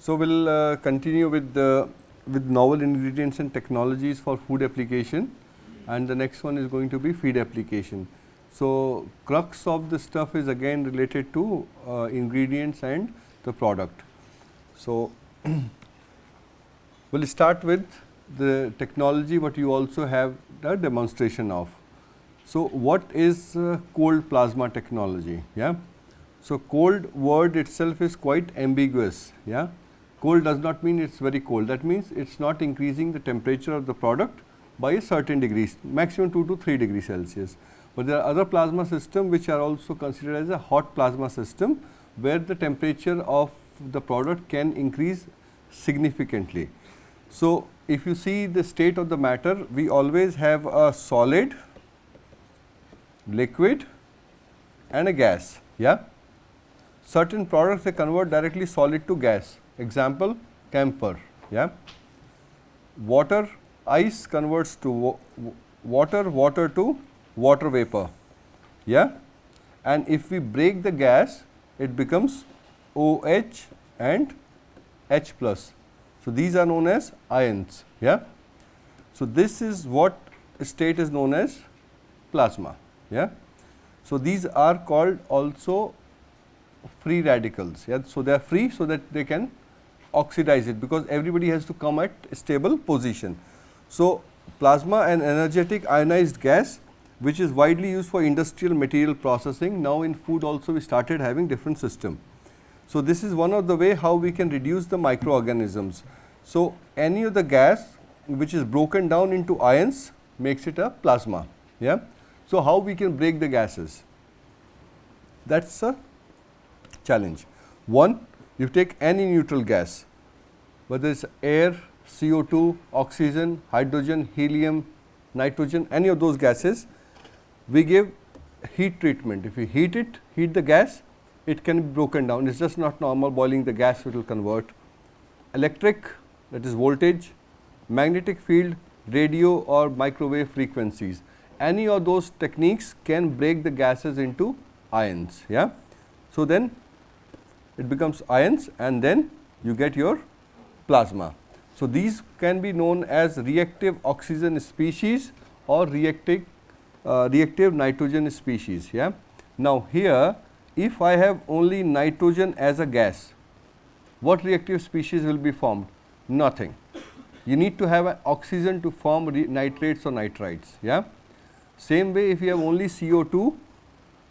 So, we will continue with novel ingredients and technologies for food application, and the next one is going to be feed application. So, crux of the stuff is again related to ingredients and the product. So, we will start with the technology what you also have the demonstration of. So, what is cold plasma technology? Yeah. So, cold word itself is quite ambiguous. Yeah. Cold does not mean it is very cold, that means it is not increasing the temperature of the product by a certain degrees, maximum 2 to 3 degrees Celsius. But there are other plasma systems which are also considered as a hot plasma system, where the temperature of the product can increase significantly. So, if you see the state of the matter, we always have a solid, liquid and a gas. Yeah. Certain products they convert directly solid to gas. Example, camphor. Yeah. Water, ice converts to water, water to water vapor. Yeah. And if we break the gas, it becomes OH and H plus. So, these are known as ions. Yeah. So, this is what state is known as plasma. Yeah. So, these are called also free radicals. Yeah. So, they are free so that they can oxidize it, because everybody has to come at a stable position. So, plasma an energetic ionized gas which is widely used for industrial material processing. Now, in food also we started having different system. So, this is one of the way how we can reduce the microorganisms. So, any of the gas which is broken down into ions makes it a plasma. Yeah. So, how we can break the gases? That is a challenge. One, you take any neutral gas, whether it is air, CO2, oxygen, hydrogen, helium, nitrogen, any of those gases, we give heat treatment. If we heat it, heat the gas, it can be broken down. It is just not normal boiling the gas, it will convert. Electric, that is voltage, magnetic field, radio or microwave frequencies. Any of those techniques can break the gases into ions. Yeah. So, then it becomes ions and then you get your plasma. So, these can be known as reactive oxygen species or reactive nitrogen species. Yeah. Now, here if I have only nitrogen as a gas, what reactive species will be formed? Nothing. You need to have an oxygen to form nitrates or nitrites. Yeah. Same way, if you have only CO2,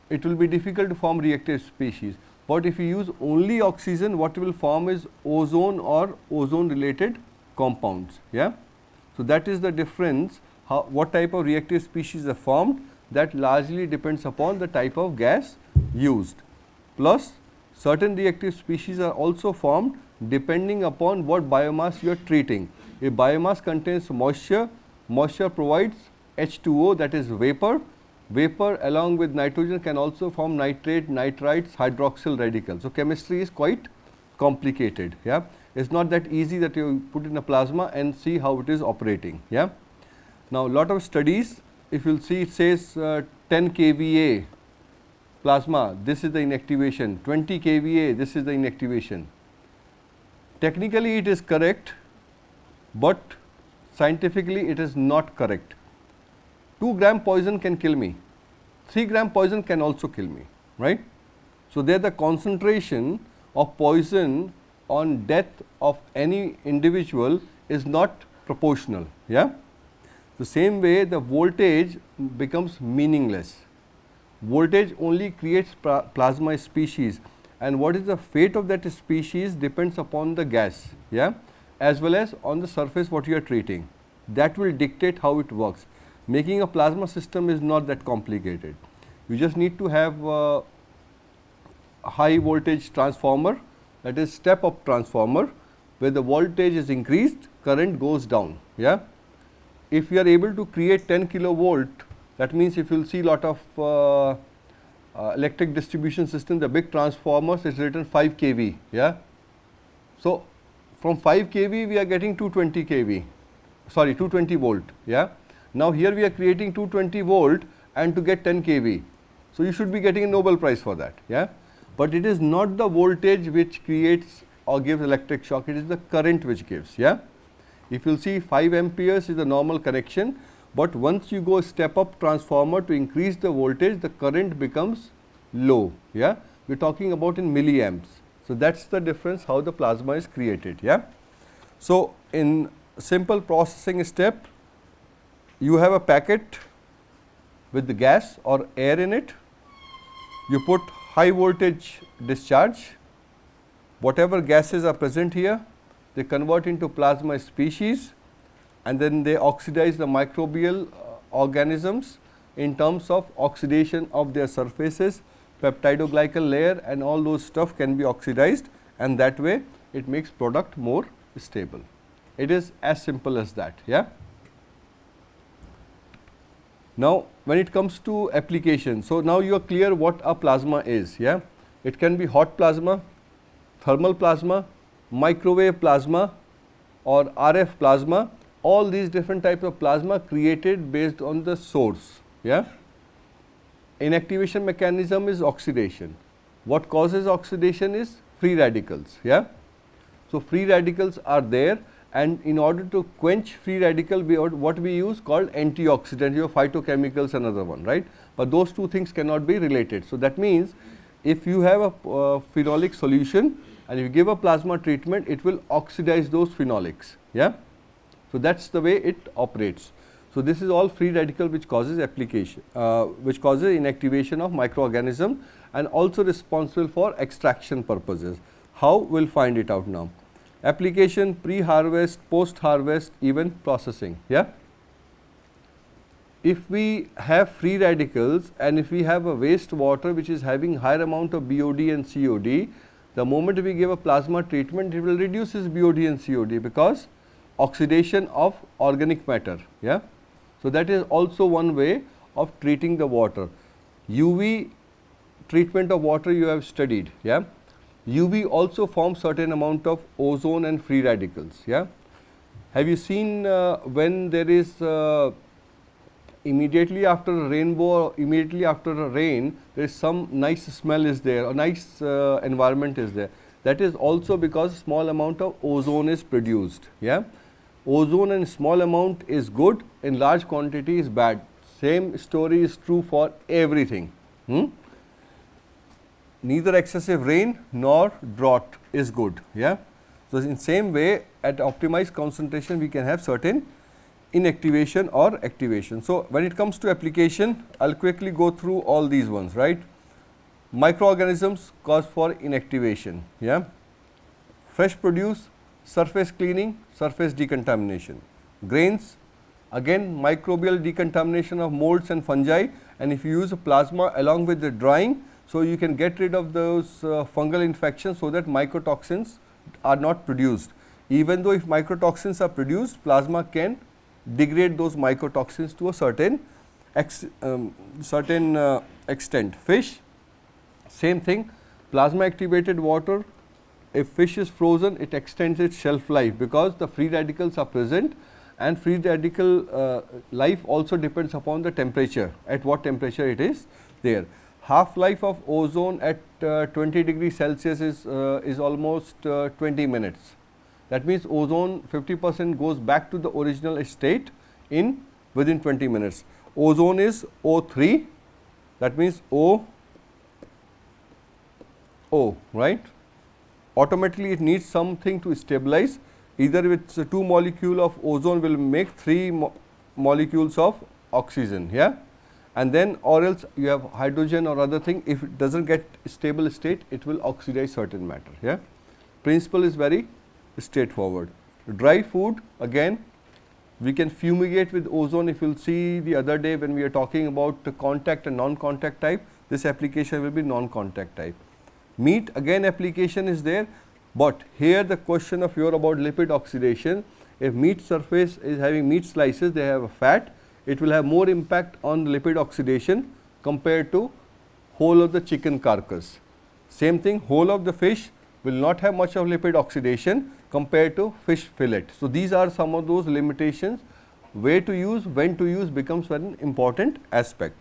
it will be difficult to form reactive species. But if you use only oxygen, what will form is ozone or ozone related compounds. Yeah. So, that is the difference, what type of reactive species are formed, that largely depends upon the type of gas used. Plus, certain reactive species are also formed depending upon what biomass you are treating. If biomass contains moisture, moisture provides H2O, that is vapor. Vapor along with nitrogen can also form nitrate, nitrites, hydroxyl radicals. So, chemistry is quite complicated. Yeah. It is not that easy that you put in a plasma and see how it is operating. Yeah. Now, lot of studies, if you will see, it says 10 kVA plasma, this is the inactivation, 20 kVA, this is the inactivation. Technically it is correct, but scientifically it is not correct. 2 gram poison can kill me, 3 gram poison can also kill me, right. So, there the concentration of poison on death of any individual is not proportional. Yeah. The same way the voltage becomes meaningless. Voltage only creates plasma species, and what is the fate of that species depends upon the gas, yeah, as well as on the surface what you are treating. That will dictate how it works. Making a plasma system is not that complicated. You just need to have a high voltage transformer, that is step up transformer, where the voltage is increased, current goes down. Yeah. If you are able to create 10 kilovolt, that means if you will see lot of electric distribution system, the big transformers is written 5 kV. Yeah. So, from 5 kV we are getting 220 kV, sorry 220 volt. Yeah. Now, here we are creating 220 volt and to get 10 kV. So, you should be getting a Nobel Prize for that. Yeah. But it is not the voltage which creates or gives electric shock, it is the current which gives. Yeah. If you will see 5 amperes is the normal connection, but once you go step up transformer to increase the voltage, the current becomes low. Yeah. We are talking about in milliamps. So, that is the difference how the plasma is created. Yeah. So, in simple processing step, you have a packet with the gas or air in it, you put high voltage discharge, whatever gases are present here, they convert into plasma species, and then they oxidize the microbial organisms in terms of oxidation of their surfaces, peptidoglycan layer and all those stuff can be oxidized, and that way it makes product more stable. It is as simple as that. Yeah. Now, when it comes to application, so now you are clear what a plasma is. Yeah. It can be hot plasma, thermal plasma, microwave plasma or RF plasma, all these different types of plasma created based on the source. Yeah. Inactivation mechanism is oxidation. What causes oxidation is free radicals. Yeah. So, free radicals are there, and in order to quench free radical, what we use called antioxidant, your phytochemicals, another one, right. But those two things cannot be related. So, that means if you have a phenolic solution and you give a plasma treatment, it will oxidize those phenolics. Yeah. So, that is the way it operates. So, this is all free radical which causes application, which causes inactivation of microorganism and also responsible for extraction purposes. How? We will find it out now. Application, pre-harvest, post-harvest, even processing. Yeah. If we have free radicals and if we have a waste water which is having higher amount of BOD and COD, the moment we give a plasma treatment, it will reduce this BOD and COD because oxidation of organic matter. Yeah. So, that is also one way of treating the water. UV treatment of water you have studied. Yeah. UV also forms certain amount of ozone and free radicals. Yeah. Have you seen when there is immediately after a rainbow or immediately after a rain, there is some nice smell is there, a nice environment is there. That is also because small amount of ozone is produced. Yeah. Ozone in small amount is good, in large quantity is bad. Same story is true for everything. Neither excessive rain nor drought is good. Yeah. So, in same way at optimized concentration we can have certain inactivation or activation. So, when it comes to application, I will quickly go through all these ones, right. Microorganisms cause for inactivation. Yeah. Fresh produce, surface cleaning, surface decontamination. Grains, again microbial decontamination of molds and fungi, and if you use a plasma along with the drying, so you can get rid of those fungal infections so that mycotoxins are not produced. Even though if mycotoxins are produced, plasma can degrade those mycotoxins to a certain extent. Fish, same thing, plasma activated water, if fish is frozen, it extends its shelf life because the free radicals are present, and free radical life also depends upon the temperature, at what temperature it is there. Half life of ozone at 20 degrees Celsius is almost 20 minutes. That means ozone 50% goes back to the original state in within 20 minutes. Ozone is O3, that means O, right. Automatically it needs something to stabilize, either it's 2 molecule of ozone will make 3 molecules of oxygen. Yeah. And then or else you have hydrogen or other thing, if it does not get stable state, it will oxidize certain matter. Yeah. Principle is very straightforward. Dry food, again we can fumigate with ozone. If you will see the other day when we are talking about the contact and non-contact type, this application will be non-contact type. Meat, again application is there, but here the question of your about lipid oxidation, if meat surface is having meat slices, they have a fat, it will have more impact on lipid oxidation compared to whole of the chicken carcass. Same thing, whole of the fish will not have much of lipid oxidation compared to fish fillet. So, these are some of those limitations. Where to use, when to use becomes an important aspect.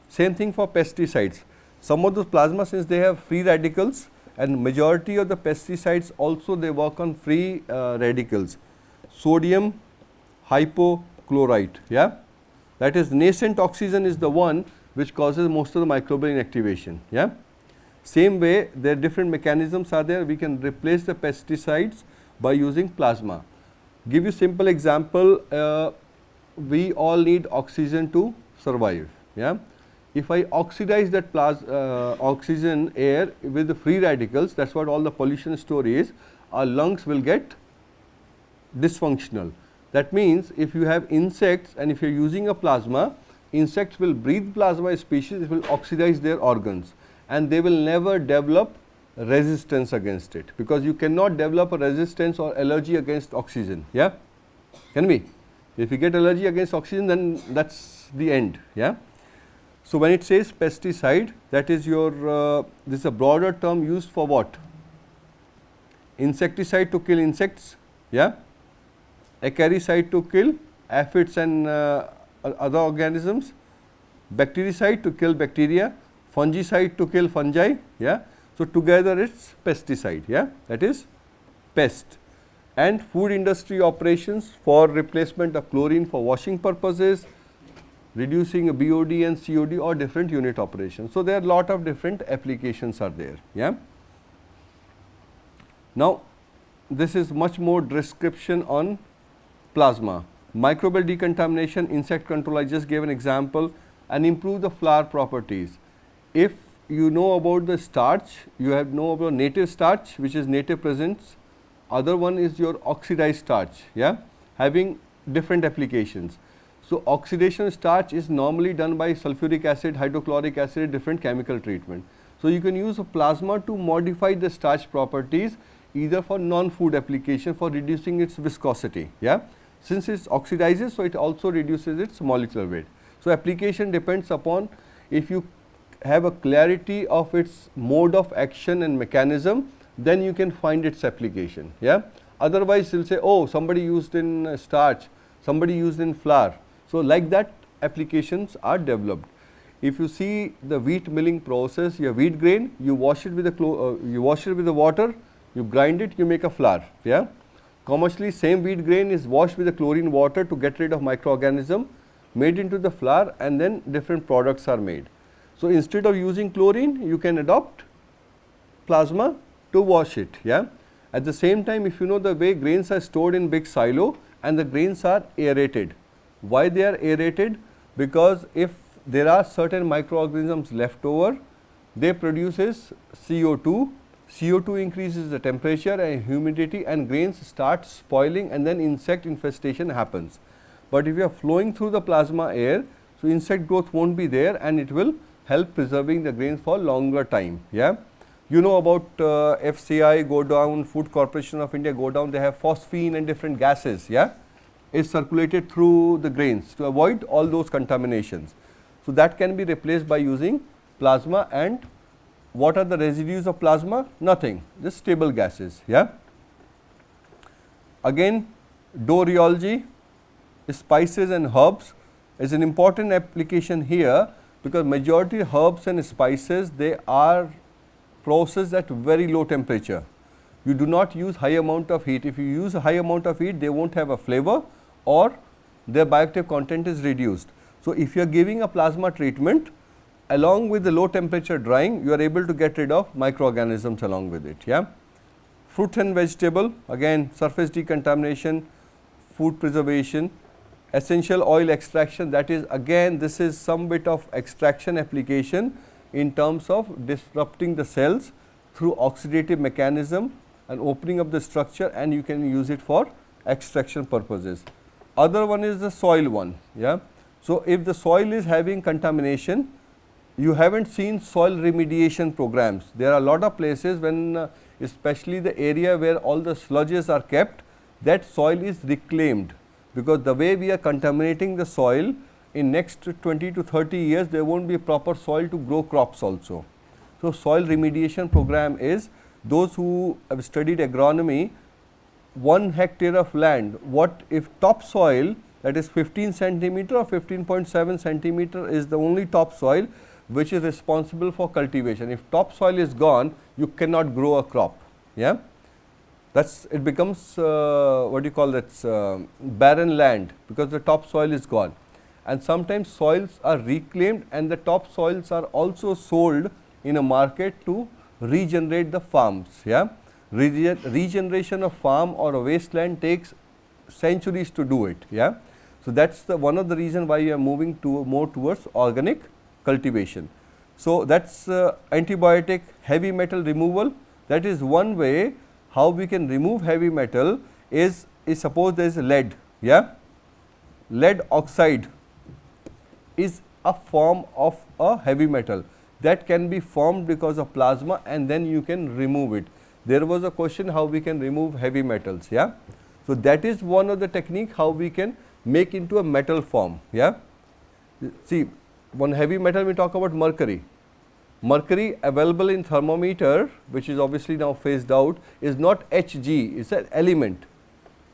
Same thing for pesticides. Some of those plasma, since they have free radicals and majority of the pesticides also they work on free radicals, sodium hypochlorite, yeah. That is nascent oxygen is the one which causes most of the microbial inactivation, yeah. Same way there are different mechanisms are there, we can replace the pesticides by using plasma. Give you simple example, we all need oxygen to survive, yeah. If I oxidize that oxygen air with the free radicals, that is what all the pollution story is, our lungs will get dysfunctional. That means if you have insects and if you are using a plasma, insects will breathe plasma species, it will oxidize their organs and they will never develop resistance against it, because you cannot develop a resistance or allergy against oxygen, yeah. Can we? If you get allergy against oxygen, then that is the end, yeah. So, when it says pesticide, that is your this is a broader term used for what? Insecticide to kill insects, yeah. Acaricide to kill aphids and other organisms, bactericide to kill bacteria, fungicide to kill fungi, yeah. So, together it is pesticide, yeah, that is pest. And food industry operations for replacement of chlorine for washing purposes, reducing a BOD and COD or different unit operations. So, there are lot of different applications are there, yeah. Now, this is much more description on plasma. Microbial decontamination, insect control, I just gave an example, and improve the flower properties. If you know about the starch, you have know about native starch which is native presence, other one is your oxidized starch, yeah, having different applications. So, oxidation starch is normally done by sulfuric acid, hydrochloric acid, different chemical treatment. So, you can use a plasma to modify the starch properties either for non-food application for reducing its viscosity, yeah. Since it oxidizes, so it also reduces its molecular weight. So, application depends upon if you have a clarity of its mode of action and mechanism, then you can find its application, yeah. Otherwise, you will say, oh, somebody used in starch, somebody used in flour. So, like that applications are developed. If you see the wheat milling process, your wheat grain, you wash it with the water, you grind it, you make a flour, yeah. Commercially, same wheat grain is washed with the chlorine water to get rid of microorganism, made into the flour, and then different products are made. So, instead of using chlorine, you can adopt plasma to wash it, yeah. At the same time, if you know the way grains are stored in big silo and the grains are aerated. Why they are aerated? Because if there are certain microorganisms left over, they produces CO2, CO2 increases the temperature and humidity and grains start spoiling and then insect infestation happens. But if you are flowing through the plasma air, so insect growth won't be there and it will help preserving the grains for longer time, yeah. You know about FCI go down, Food Corporation of India go down, they have phosphine and different gases, yeah, is circulated through the grains to avoid all those contaminations. So, that can be replaced by using plasma. And what are the residues of plasma? Nothing, just stable gases, yeah. Again, dough rheology, spices and herbs is an important application here, because majority herbs and spices, they are processed at very low temperature. You do not use high amount of heat. If you use a high amount of heat, they won't have a flavor or their bioactive content is reduced. So, if you are giving a plasma treatment along with the low temperature drying, you are able to get rid of microorganisms along with it, yeah. Fruit and vegetable, again surface decontamination, food preservation, essential oil extraction, that is again this is some bit of extraction application in terms of disrupting the cells through oxidative mechanism and opening up the structure, and you can use it for extraction purposes. Other one is the soil one, yeah. So, if the soil is having contamination, you haven't seen soil remediation programs. There are a lot of places when especially the area where all the sludges are kept, that soil is reclaimed, because the way we are contaminating the soil, in next 20 to 30 years there won't be proper soil to grow crops also. So, soil remediation program is those who have studied agronomy, 1 hectare of land, what if topsoil that is 15 centimeter or 15.7 centimeter is the only topsoil, which is responsible for cultivation. If topsoil is gone, you cannot grow a crop. Yeah, it becomes what do you call that, barren land, because the topsoil is gone. And sometimes soils are reclaimed and the topsoils are also sold in a market to regenerate the farms. Yeah, regeneration of farm or a wasteland takes centuries to do it. Yeah, so that's one of the reason why you are moving more towards organic cultivation. So that's antibiotic, heavy metal removal. That is one way how we can remove heavy metal. Is suppose there is lead. Yeah, lead oxide is a form of a heavy metal that can be formed because of plasma, and then you can remove it. There was a question how we can remove heavy metals. Yeah, so that is one of the technique how we can make into a metal form. Yeah, see, one heavy metal, we talk about mercury. Mercury available in thermometer, which is obviously now phased out, is not Hg, it is an element.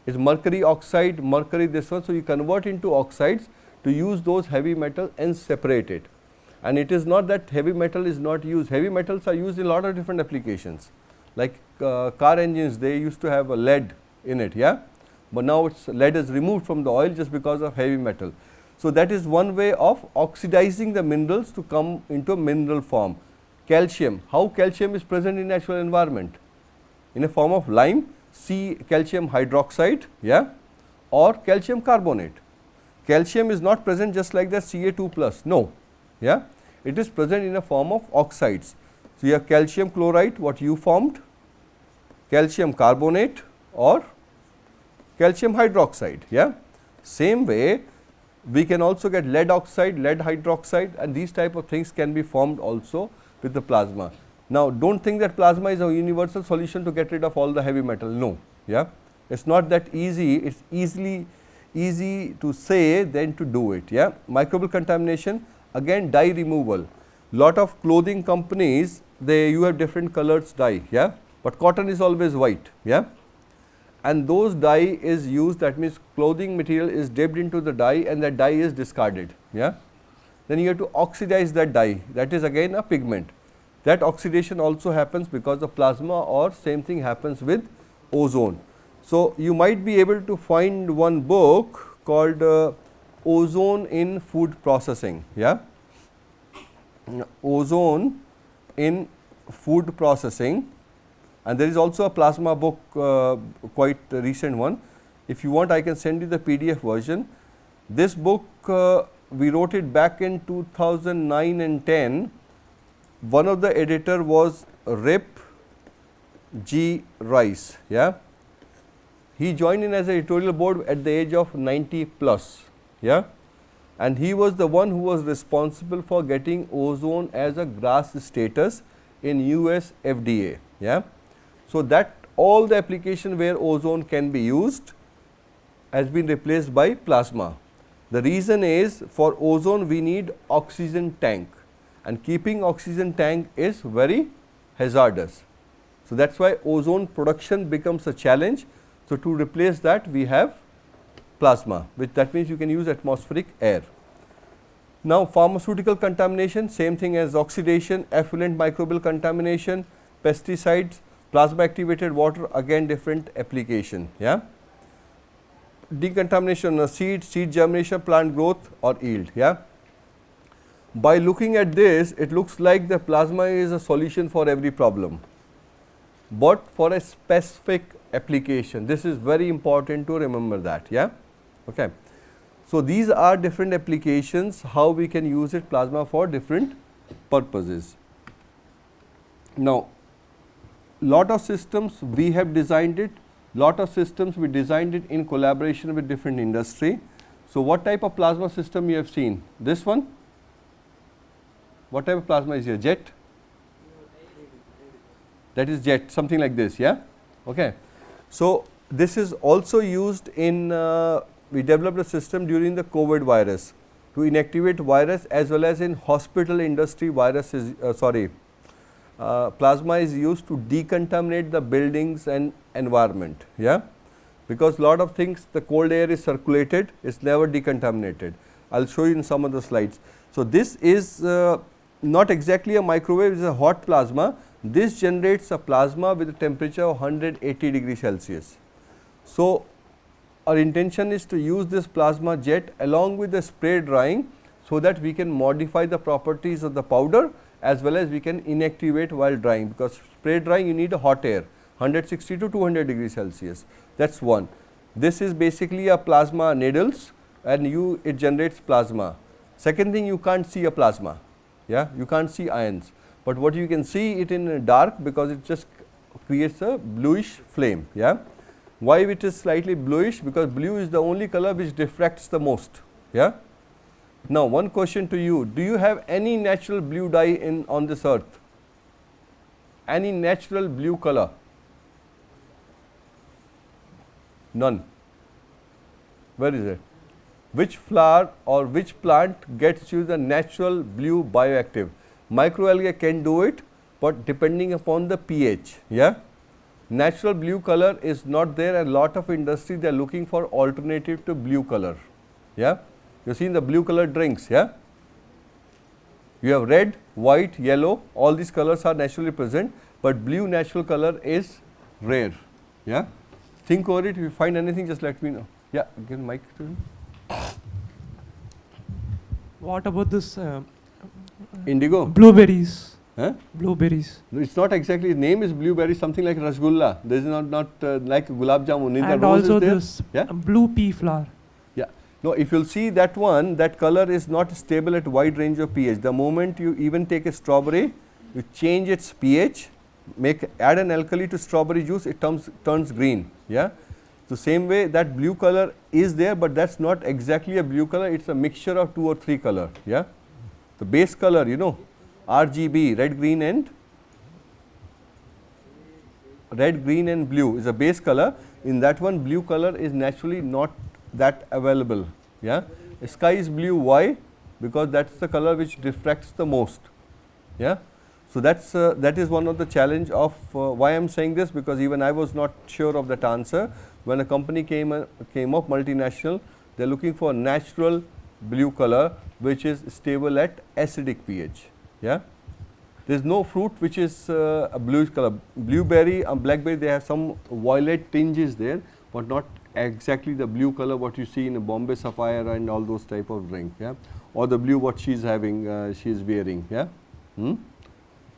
It is mercury oxide, mercury this one. So you convert into oxides to use those heavy metal and separate it. And it is not that heavy metal is not used. Heavy metals are used in a lot of different applications. Like car engines, they used to have a lead in it. Yeah, but now lead is removed from the oil just because of heavy metal. So that is one way of oxidizing the minerals to come into a mineral form. Calcium, how calcium is present in natural environment? In a form of lime, calcium hydroxide, yeah, or calcium carbonate. Calcium is not present just like that Ca2 plus, no. Yeah, it is present in a form of oxides. So you have calcium chloride, what you formed, calcium carbonate or calcium hydroxide. Yeah, same way we can also get lead oxide, lead hydroxide, and these type of things can be formed also with the plasma. Now don't think that plasma is a universal solution to get rid of all the heavy metal. No. Yeah, it's not that easy. It's easy to say than to do it. Yeah, microbial contamination, again dye removal. Lot of clothing companies, you have different colors dye. Yeah, but cotton is always white. Yeah, and those dye is used, that means clothing material is dipped into the dye and that dye is discarded. Yeah, then you have to oxidize that dye, that is again a pigment. That oxidation also happens because of plasma, or same thing happens with ozone. So you might be able to find one book called Ozone in Food Processing. Yeah, ozone in food processing, and there is also a plasma book, quite a recent one. If you want, I can send you the PDF version. This book we wrote it back in 2009 and 10. One of the editor was Rip G. Rice. Yeah, he joined in as an editorial board at the age of 90 plus. Yeah, and he was the one who was responsible for getting ozone as a GRAS status in US FDA. Yeah, so that all the application where ozone can be used has been replaced by plasma. The reason is, for ozone we need oxygen tank, and keeping oxygen tank is very hazardous. So that's why ozone production becomes a challenge. So to replace that we have plasma, which that means you can use atmospheric air. Now pharmaceutical contamination, same thing as oxidation, effluent microbial contamination, pesticides, plasma activated water, again different application. Yeah, decontamination of seed germination, plant growth or yield. Yeah, by looking at this, it looks like the plasma is a solution for every problem, but for a specific application. This is very important to remember that. Yeah, okay. So these are different applications how we can use it, plasma, for different purposes. Now lot of systems we have designed it, lot of systems we designed it in collaboration with different industry. So what type of plasma system you have seen? This one, what type of plasma is here? Jet? That is jet, something like this. Yeah, okay. So this is also used in, we developed a system during the COVID virus to inactivate virus, as well as in hospital industry virus is, plasma is used to decontaminate the buildings and environment. Yeah, because lot of things, the cold air is circulated, it's never decontaminated. I'll show you in some of the slides. So this is not exactly a microwave, it is a hot plasma. This generates a plasma with a temperature of 180 degrees Celsius. So, our intention is to use this plasma jet along with the spray drying, so that we can modify the properties of the powder as well as we can inactivate while drying, because spray drying you need a hot air 160 to 200 degrees Celsius. That is one. This is basically a plasma needles and it generates plasma. Second thing, you can't see a plasma, yeah, you can't see ions, but what you can see it in dark, because it just creates a bluish flame, yeah. Why it is slightly bluish? Because blue is the only color which diffracts the most, yeah. Now, one question to you, do you have any natural blue dye on this earth? Any natural blue color? None. Where is it? Which flower or which plant gets you the natural blue bioactive? Microalgae can do it, but depending upon the pH, yeah. Natural blue color is not there, and lot of industry they are looking for alternative to blue color, yeah. You have seen the blue color drinks, yeah. You have red, white, yellow, all these colors are naturally present, but blue natural color is rare, yeah. Think over it, if you find anything just let me know. Yeah, give mic to him. What about this indigo? Blueberries. Huh? Blueberries. No, it's not exactly, name is blueberry, something like rasgulla. This is not like gulab jamun. And also this blue pea flower. Yeah. No, if you'll see that one, that color is not stable at wide range of pH. The moment you even take a strawberry, you change its pH, add an alkali to strawberry juice, it turns green. Yeah. So same way that blue color is there, but that's not exactly a blue color. It's a mixture of 2 or 3 color. Yeah. The base color, you know, RGB, red, green and blue is a base color. In that one, blue color is naturally not that available. Yeah. Sky is blue. Why? Because that's the color which diffracts the most. Yeah. So that is one of the challenge of why I am saying this, because even I was not sure of that answer. When a company came up, multinational, they are looking for natural blue color which is stable at acidic pH. Yeah. There is no fruit which is a bluish color. Blueberry and blackberry, they have some violet tinges there, but not exactly the blue color what you see in a Bombay Sapphire and all those type of drink. Yeah. Or the blue what she is having, she is wearing. Yeah.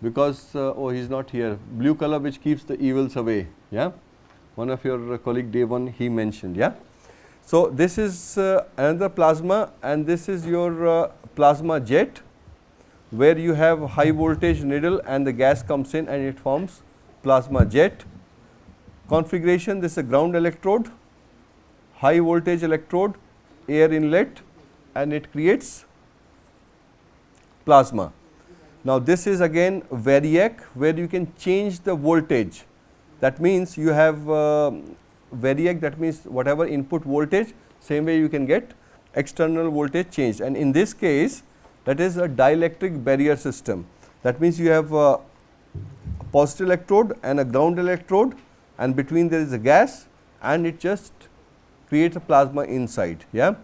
Because oh, he is not here. Blue color which keeps the evils away. Yeah. One of your colleague day one he mentioned. Yeah. So this is another plasma, and this is your plasma jet, where you have high voltage needle and the gas comes in and it forms plasma jet. Configuration, this is a ground electrode, high voltage electrode, air inlet, and it creates plasma. Now this is again variac, where you can change the voltage. That means you have variac, that means whatever input voltage, same way you can get external voltage changed, and in this case that is a dielectric barrier system. That means you have a positive electrode and a ground electrode, and between there is a gas, and it just creates a plasma inside. Yeah.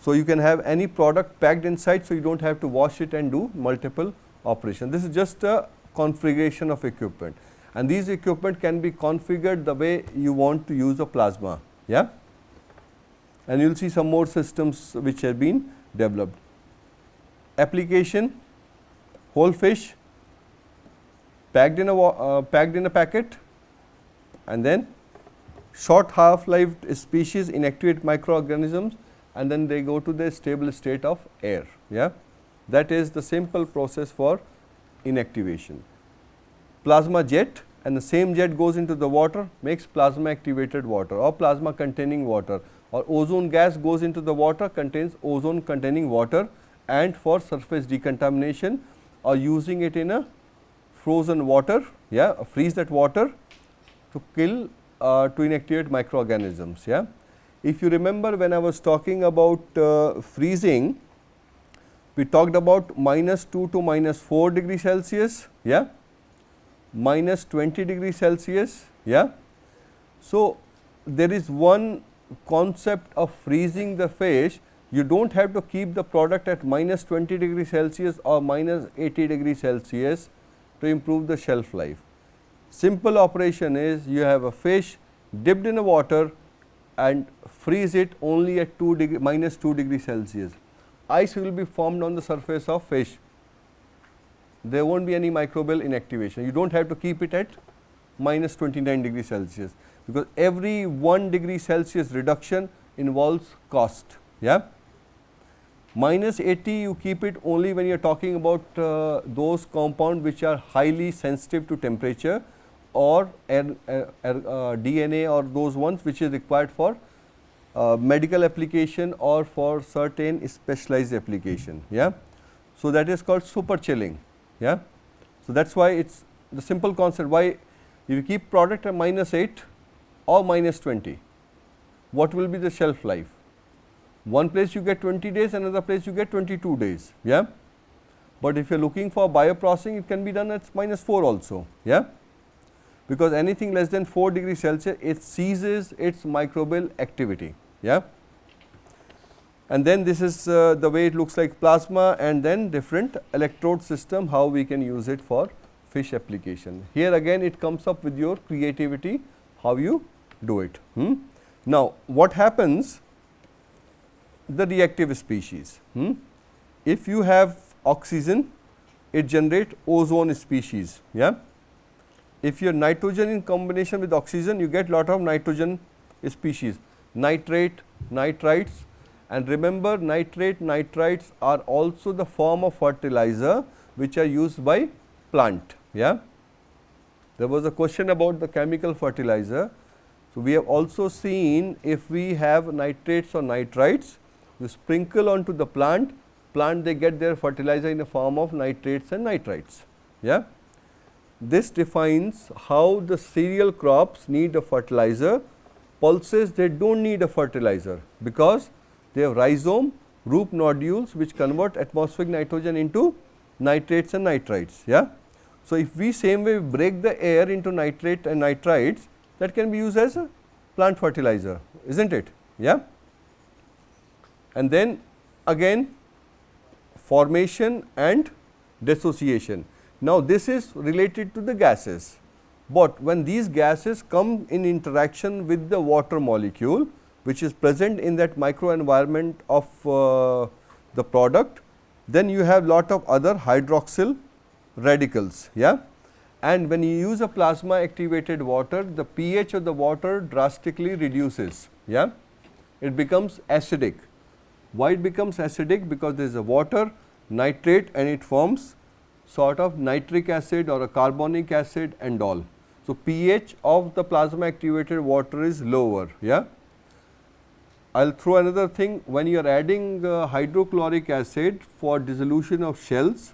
So you can have any product packed inside, so you don't have to wash it and do multiple operations. This is just a configuration of equipment, and these equipment can be configured the way you want to use a plasma. Yeah. And you will see some more systems which have been developed. Application, whole fish packed in a packet, and then short half-life species inactivate microorganisms, and then they go to the stable state of air. Yeah. That is the simple process for inactivation. Plasma jet, and the same jet goes into the water, makes plasma activated water or plasma containing water, or ozone gas goes into the water, contains ozone containing water, and for surface decontamination or using it in a frozen water, yeah, freeze that water to kill to inactivate microorganisms. Yeah. If you remember, when I was talking about freezing, we talked about -2 to -4 degrees Celsius, yeah, -20 degrees Celsius. Yeah. So there is one concept of freezing the fish You do not have to keep the product at minus 20 degrees Celsius or minus 80 degrees Celsius to improve the shelf life. Simple operation is you have a fish dipped in a water and freeze it only at minus 2 degrees Celsius. Ice will be formed on the surface of fish. There will not be any microbial inactivation. You do not have to keep it at minus 29 degrees Celsius, because every 1 degree Celsius reduction involves cost. Yeah. Minus 80 you keep it only when you are talking about those compounds which are highly sensitive to temperature, or DNA, or those ones which is required for medical application or for certain specialized application. Yeah. So, that is called super chilling. Yeah. So, that is why it is the simple concept. Why if you keep product at minus 8 or minus 20, what will be the shelf life? One place you get 20 days, another place you get 22 days. Yeah. But if you are looking for bioprocessing, it can be done at minus 4 also. Yeah. Because anything less than 4 degrees Celsius, it ceases its microbial activity. Yeah. And then this is the way it looks like plasma, and then different electrode system, how we can use it for fish application. Here again it comes up with your creativity, how you do it. Now, what happens? The reactive species. If you have oxygen, it generates ozone species. Yeah. If your nitrogen in combination with oxygen, you get lot of nitrogen species, nitrate, nitrites, and remember nitrate, nitrites are also the form of fertilizer which are used by plant. Yeah. There was a question about the chemical fertilizer. So, we have also seen if we have nitrates or nitrites, you sprinkle onto the plant they get their fertilizer in the form of nitrates and nitrites. Yeah. This defines how the cereal crops need a fertilizer. Pulses, they do not need a fertilizer, because they have rhizome, root nodules which convert atmospheric nitrogen into nitrates and nitrites. Yeah. So, if we same way break the air into nitrate and nitrites, that can be used as a plant fertilizer, is not it? Yeah. And then again formation and dissociation. Now, this is related to the gases, but when these gases come in interaction with the water molecule which is present in that microenvironment of the product, then you have lot of other hydroxyl radicals. Yeah. And when you use a plasma activated water, the pH of the water drastically reduces. Yeah. It becomes acidic. Why it becomes acidic? Because there is a water, nitrate, and it forms sort of nitric acid or a carbonic acid and all. So, pH of the plasma activated water is lower. Yeah. I will throw another thing, when you are adding hydrochloric acid for dissolution of shells.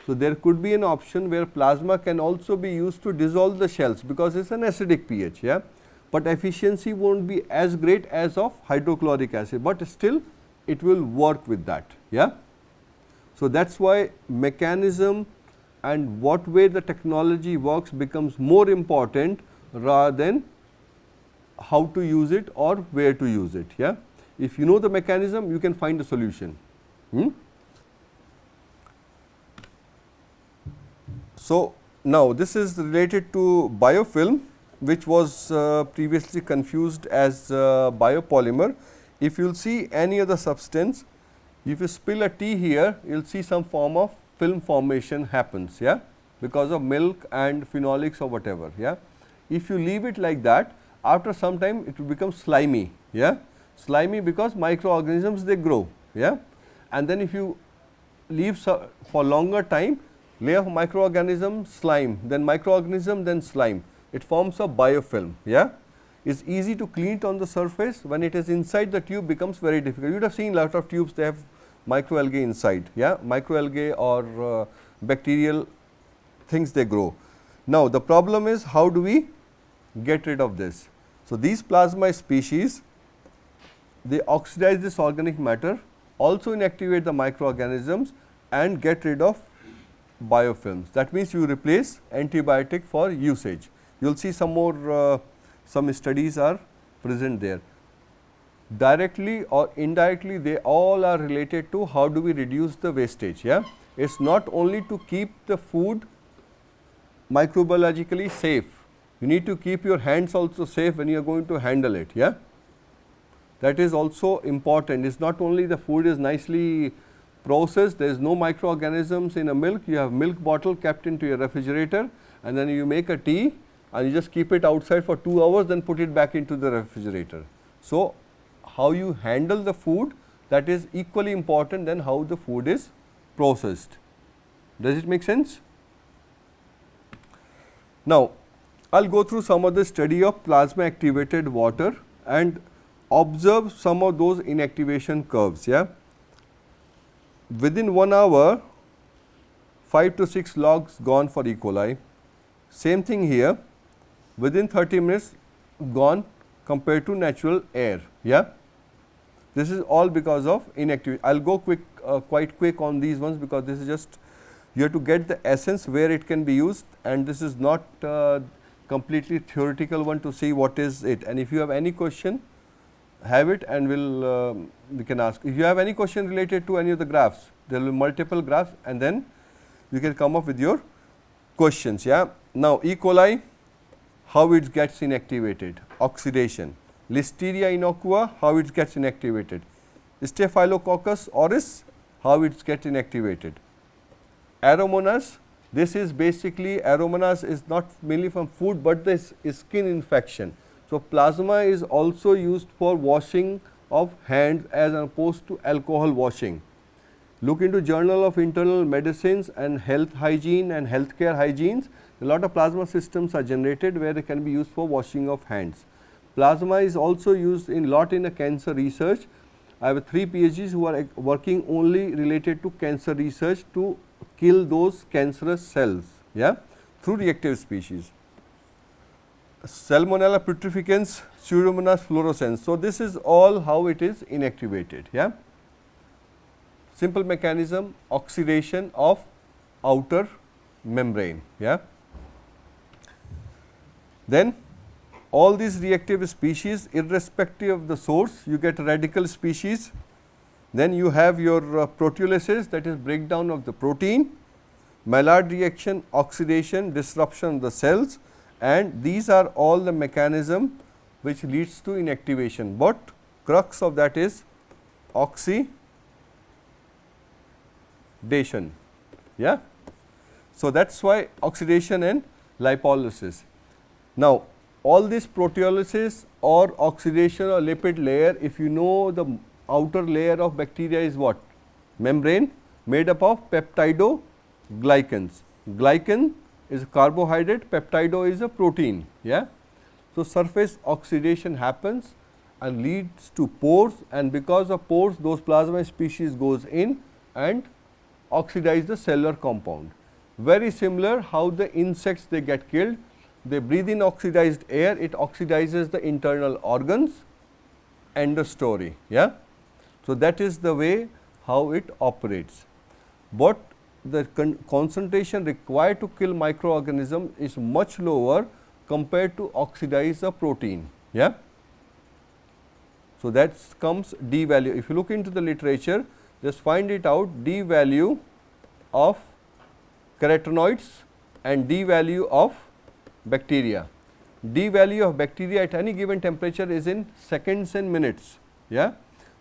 So, there could be an option where plasma can also be used to dissolve the shells, because it is an acidic pH. Yeah. But efficiency will not be as great as of hydrochloric acid, but still it will work with that. Yeah. So, that is why mechanism and what way the technology works becomes more important rather than how to use it or where to use it. Yeah. If you know the mechanism, you can find a solution. So, now this is related to biofilm, which was previously confused as biopolymer. If you will see any other substance, if you spill a tea here, you will see some form of film formation happens. Yeah, because of milk and phenolics or whatever. Yeah. If you leave it like that, after some time it will become slimy. Yeah, slimy because microorganisms they grow. Yeah, and then if you leave for longer time, layer of microorganism, slime, then microorganism, then slime, it forms a biofilm. Yeah. It is easy to clean it on the surface. When it is inside the tube, becomes very difficult. You would have seen lot of tubes, they have microalgae inside. Yeah, microalgae or bacterial things they grow. Now, the problem is how do we get rid of this? So, these plasma species, they oxidize this organic matter, also inactivate the microorganisms and get rid of biofilms. That means, you replace antibiotic for usage. You will see some more some studies are present there. directly or indirectly they all are related to how do we reduce the wastage. Yeah, it's not only to keep the food microbiologically safe, you need to keep your hands also safe when you are going to handle it. Yeah, that is also important. It's not only the food is nicely processed, there is no microorganisms in a milk, you have milk bottle kept into your refrigerator and then you make a tea and you just keep it outside for 2 hours, then put it back into the refrigerator. So, how you handle the food, that is equally important than how the food is processed. Does it make sense? Now, I will go through some of the study of plasma activated water and observe some of those inactivation curves. Yeah. Within 1 hour, 5 to 6 logs gone for E. coli. Same thing here, within 30 minutes gone compared to natural air. Yeah. This is all because of inactivity. I will go quite quick on these ones because this is just you have to get the essence where it can be used, and this is not completely theoretical one to see what is it. And if you have any question, have it and we can ask. If you have any question related to any of the graphs, there will be multiple graphs and then you can come up with your questions. Yeah. Now, E. coli, how it gets inactivated? Oxidation. Listeria innocua, how it gets inactivated? Staphylococcus aureus, how it gets inactivated? Aeromonas, this is basically aeromonas is not mainly from food, but this is skin infection. So, plasma is also used for washing of hands as opposed to alcohol washing. Look into Journal of Internal Medicines and Health Hygiene and Healthcare Hygienes. A lot of plasma systems are generated where they can be used for washing of hands. Plasma is also used in lot in a cancer research. I have 3 PhDs who are working only related to cancer research to kill those cancerous cells, yeah, through reactive species. Salmonella petrificans, Pseudomonas fluorescens. So, this is all how it is inactivated. Yeah. Simple mechanism, oxidation of outer membrane. Yeah. Then all these reactive species, irrespective of the source, you get radical species. Then you have your proteolysis, that is breakdown of the protein, Maillard reaction, oxidation, disruption of the cells, and these are all the mechanism which leads to inactivation. But crux of that is oxidation. Yeah. So, that is why oxidation and lipolysis. Now, all this proteolysis or oxidation or lipid layer, if you know the outer layer of bacteria is what? Membrane made up of peptidoglycans. Glycan is a carbohydrate, peptido is a protein. Yeah. So, surface oxidation happens and leads to pores, and because of pores those plasma species goes in and oxidize the cellular compound. Very similar how the insects they get killed. They breathe in oxidized air, it oxidizes the internal organs, end of story. Yeah. So, that is the way how it operates, but the concentration required to kill microorganism is much lower compared to oxidize a protein. Yeah. So, that comes D value. If you look into the literature, just find it out, D value of carotenoids and D value of bacteria. D value of bacteria at any given temperature is in seconds and minutes. Yeah.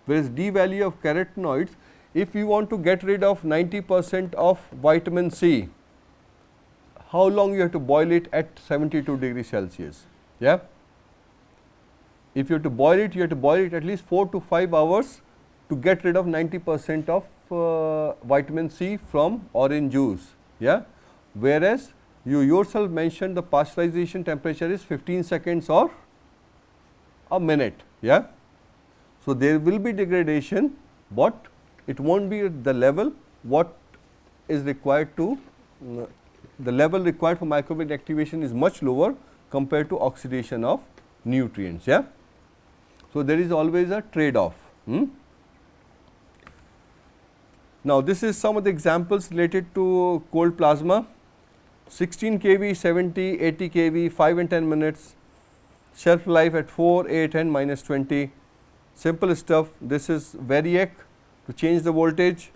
Whereas D value of carotenoids, if you want to get rid of 90% of vitamin C, how long you have to boil it at 72 degrees Celsius. Yeah. If you have to boil it, you have to boil it at least 4 to 5 hours to get rid of 90% of vitamin C from orange juice. Yeah. Whereas you yourself mentioned the pasteurization temperature is 15 seconds or a minute. Yeah. So, there will be degradation, but it will not be at the level what is required to the level required for microbial activation is much lower compared to oxidation of nutrients. Yeah. So, there is always a trade off. Now, this is some of the examples related to cold plasma. 16 kV, 70, 80 kV, 5 and 10 minutes, shelf life at 4, 8 and minus 20, simple stuff. This is variac to change the voltage,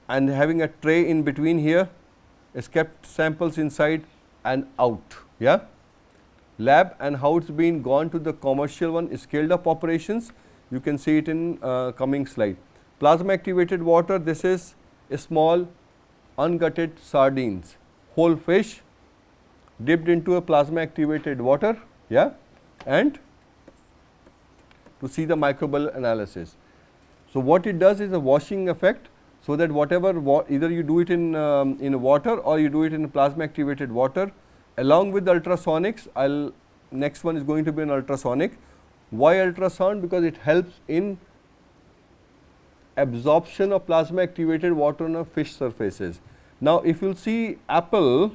and having a tray in between here is kept samples inside and out. Yeah. Lab, and how it's been gone to the commercial one is scaled up operations. You can see it in coming slide. Plasma activated water, this is a small ungutted sardines, whole fish dipped into a plasma activated water, yeah, and to see the microbial analysis. So what it does is a washing effect, so that whatever either you do it in water or you do it in plasma activated water, along with the ultrasonics. Next one is going to be an ultrasonic. Why ultrasound? Because it helps in absorption of plasma activated water on a fish surfaces. Now if you see apple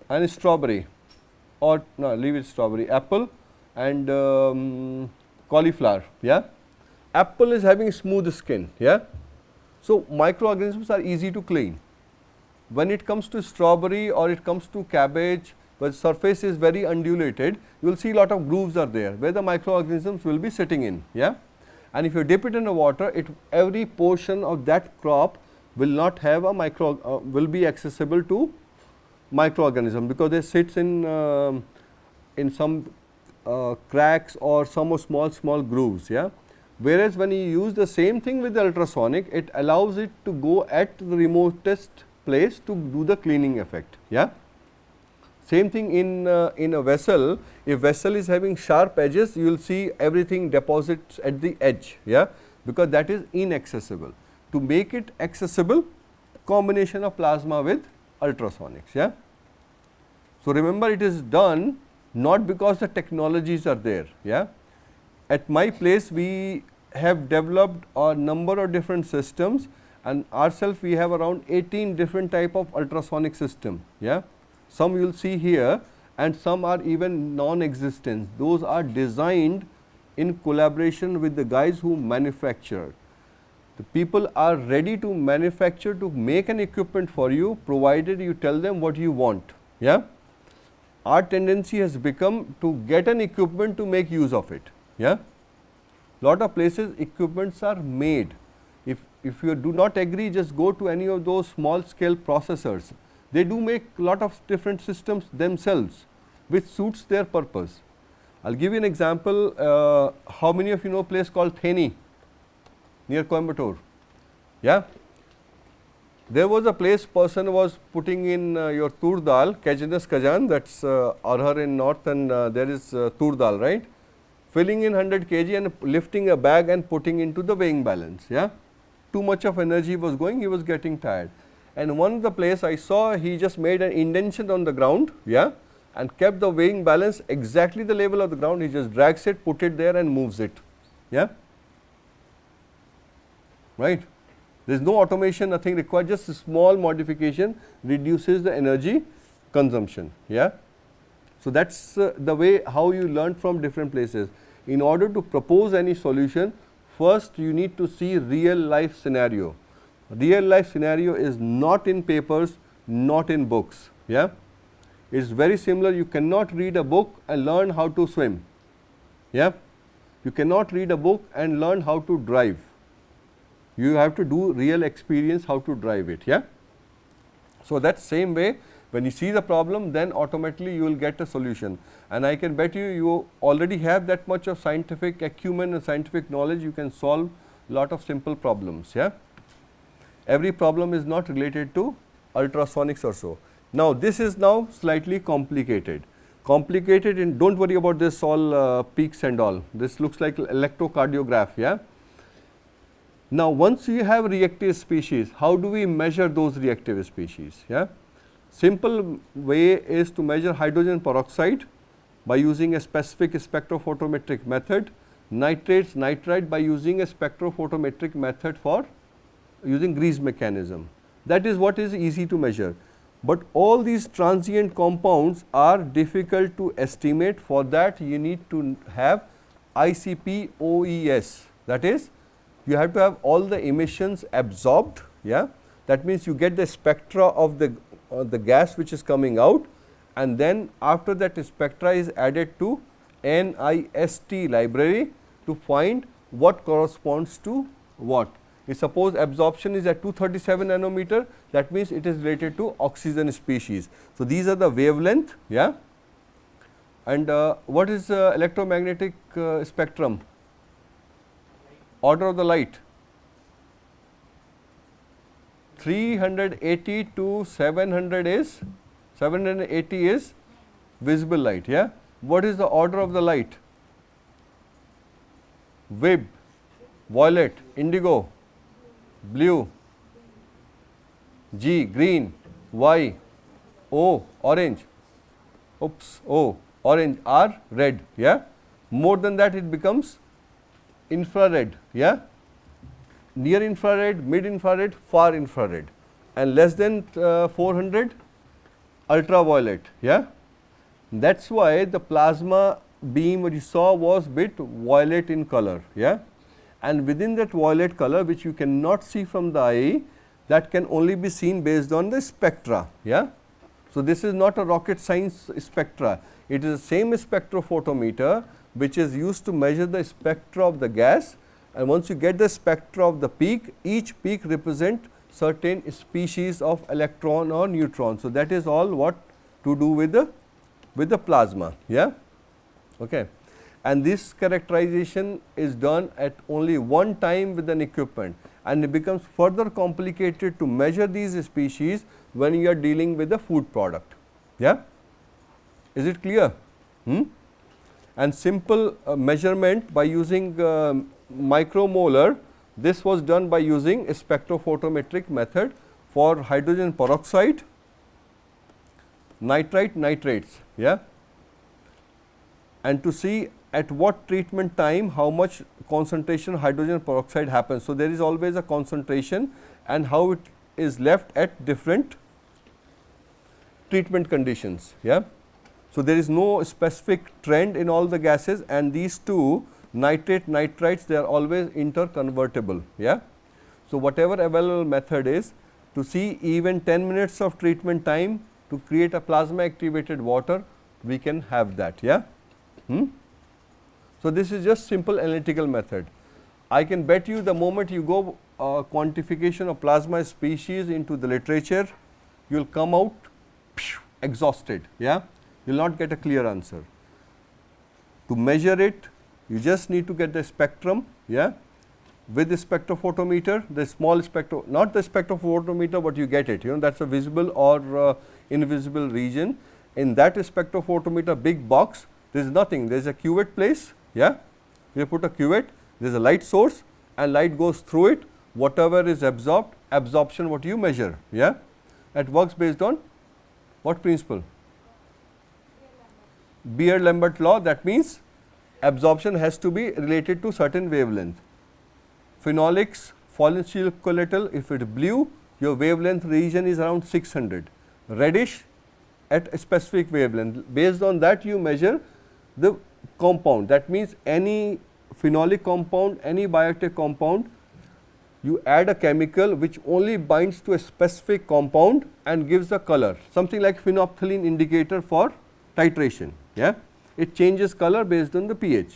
and strawberry, or no, leave it strawberry, apple and cauliflower, yeah. Apple is having smooth skin, yeah. So microorganisms are easy to clean. When it comes to strawberry or it comes to cabbage, where surface is very undulated, you will see a lot of grooves are there where the microorganisms will be sitting in, yeah. And if you dip it in the water, every portion of that crop will not have a will be accessible to microorganism, because they sits in some cracks or some small grooves, yeah. Whereas when you use the same thing with the ultrasonic, it allows it to go at the remotest place to do the cleaning effect, yeah. Same thing in a vessel. If vessel is having sharp edges, you will see everything deposits at the edge, yeah, because that is inaccessible. To make it accessible, combination of plasma with ultrasonics, yeah. So remember, it is done not because the technologies are there, yeah. At my place, we have developed a number of different systems, and ourselves we have around 18 different type of ultrasonic system, yeah. Some you will see here, and some are even non-existent. Those are designed in collaboration with the guys who manufacture. The people are ready to manufacture, to make an equipment for you, provided you tell them what you want, yeah. Our tendency has become to get an equipment to make use of it, yeah. Lot of places equipments are made. If you do not agree, just go to any of those small scale processors. They do make lot of different systems themselves, which suits their purpose. I'll give you an example. How many of you know a place called Theni near Coimbatore? Yeah. There was a place person was putting in your tur dal, Cajanus Kajan, that's Arhar in north, and there is tur dal, right? Filling in 100 kg and lifting a bag and putting into the weighing balance, yeah. Too much of energy was going, he was getting tired. And one of the place I saw, he just made an indentation on the ground, yeah, and kept the weighing balance exactly the level of the ground. He just drags it, put it there and moves it, yeah, right. There is no automation, nothing required, just a small modification reduces the energy consumption, yeah. So that's the way how you learn from different places. In order to propose any solution, first you need to see real life scenario. Real life scenario is not in papers, not in books, yeah. It's very similar. You cannot read a book and learn how to swim, yeah. You cannot read a book and learn how to drive. You have to do real experience how to drive it, yeah. So that same way, when you see the problem, then automatically you will get a solution. And I can bet you, you already have that much of scientific acumen and scientific knowledge, you can solve lot of simple problems, yeah. Every problem is not related to ultrasonics or so. Now this is now slightly complicated. Complicated in, don't worry about this all peaks and all. This looks like electrocardiograph, yeah. Now once you have reactive species, how do we measure those reactive species, yeah. Simple way is to measure hydrogen peroxide by using a specific spectrophotometric method, nitrates, nitrite by using a spectrophotometric method for using grease mechanism. That is what is easy to measure. But all these transient compounds are difficult to estimate. For that you need to have ICP OES, that is you have to have all the emissions absorbed, yeah. That means you get the spectra of the gas which is coming out, and then after that spectra is added to NIST library to find what corresponds to what. If suppose absorption is at 237 nanometer, that means it is related to oxygen species. So, these are the wavelength, yeah. And what is electromagnetic spectrum? Order of the light. 380 to 780 is visible light, yeah. What is the order of the light? Vib, violet, indigo, blue, G, green, Y, O, orange, O, orange, R, red, yeah. More than that it becomes infrared, yeah. Near infrared, mid infrared, far infrared, and less than 400 ultraviolet, yeah. That is why the plasma beam what you saw was bit violet in color, yeah. And within that violet color, which you cannot see from the eye, that can only be seen based on the spectra, yeah. So, this is not a rocket science spectra, it is the same spectrophotometer which is used to measure the spectra of the gas, and once you get the spectra of the peak, each peak represent certain species of electron or neutron. So, that is all what to do with the plasma, yeah. Okay. And this characterization is done at only one time with an equipment, and it becomes further complicated to measure these species when you are dealing with the food product, yeah. Is it clear? And simple measurement by using micromolar, this was done by using a spectrophotometric method for hydrogen peroxide, nitrite, nitrates, yeah. And to see at what treatment time how much concentration hydrogen peroxide happens. So, there is always a concentration and how it is left at different treatment conditions, yeah. So, there is no specific trend in all the gases, and these two nitrate, nitrites, they are always interconvertible, yeah. So, whatever available method is to see even 10 minutes of treatment time to create a plasma activated water, we can have that, yeah. So, this is just simple analytical method. I can bet you the moment you go quantification of plasma species into the literature, you will come out exhausted, yeah. You will not get a clear answer. To measure it, you just need to get the spectrum, yeah, with the spectrophotometer, the small not the spectrophotometer, but you get it, you know, that is a visible or invisible region. In that spectrophotometer big box, there is nothing, there is a cuvette place, yeah. You put a cuvette, there is a light source and light goes through it, whatever is absorbed, absorption what you measure, yeah. It works based on what principle? Beer-Lambert law, that means absorption has to be related to certain wavelength. Phenolics, follicular, if it is blue, your wavelength region is around 600, reddish at a specific wavelength. Based on that you measure the compound, that means any phenolic compound, any bioactive compound, you add a chemical which only binds to a specific compound and gives the color, something like phenolphthalein indicator for titration, yeah. It changes color based on the pH.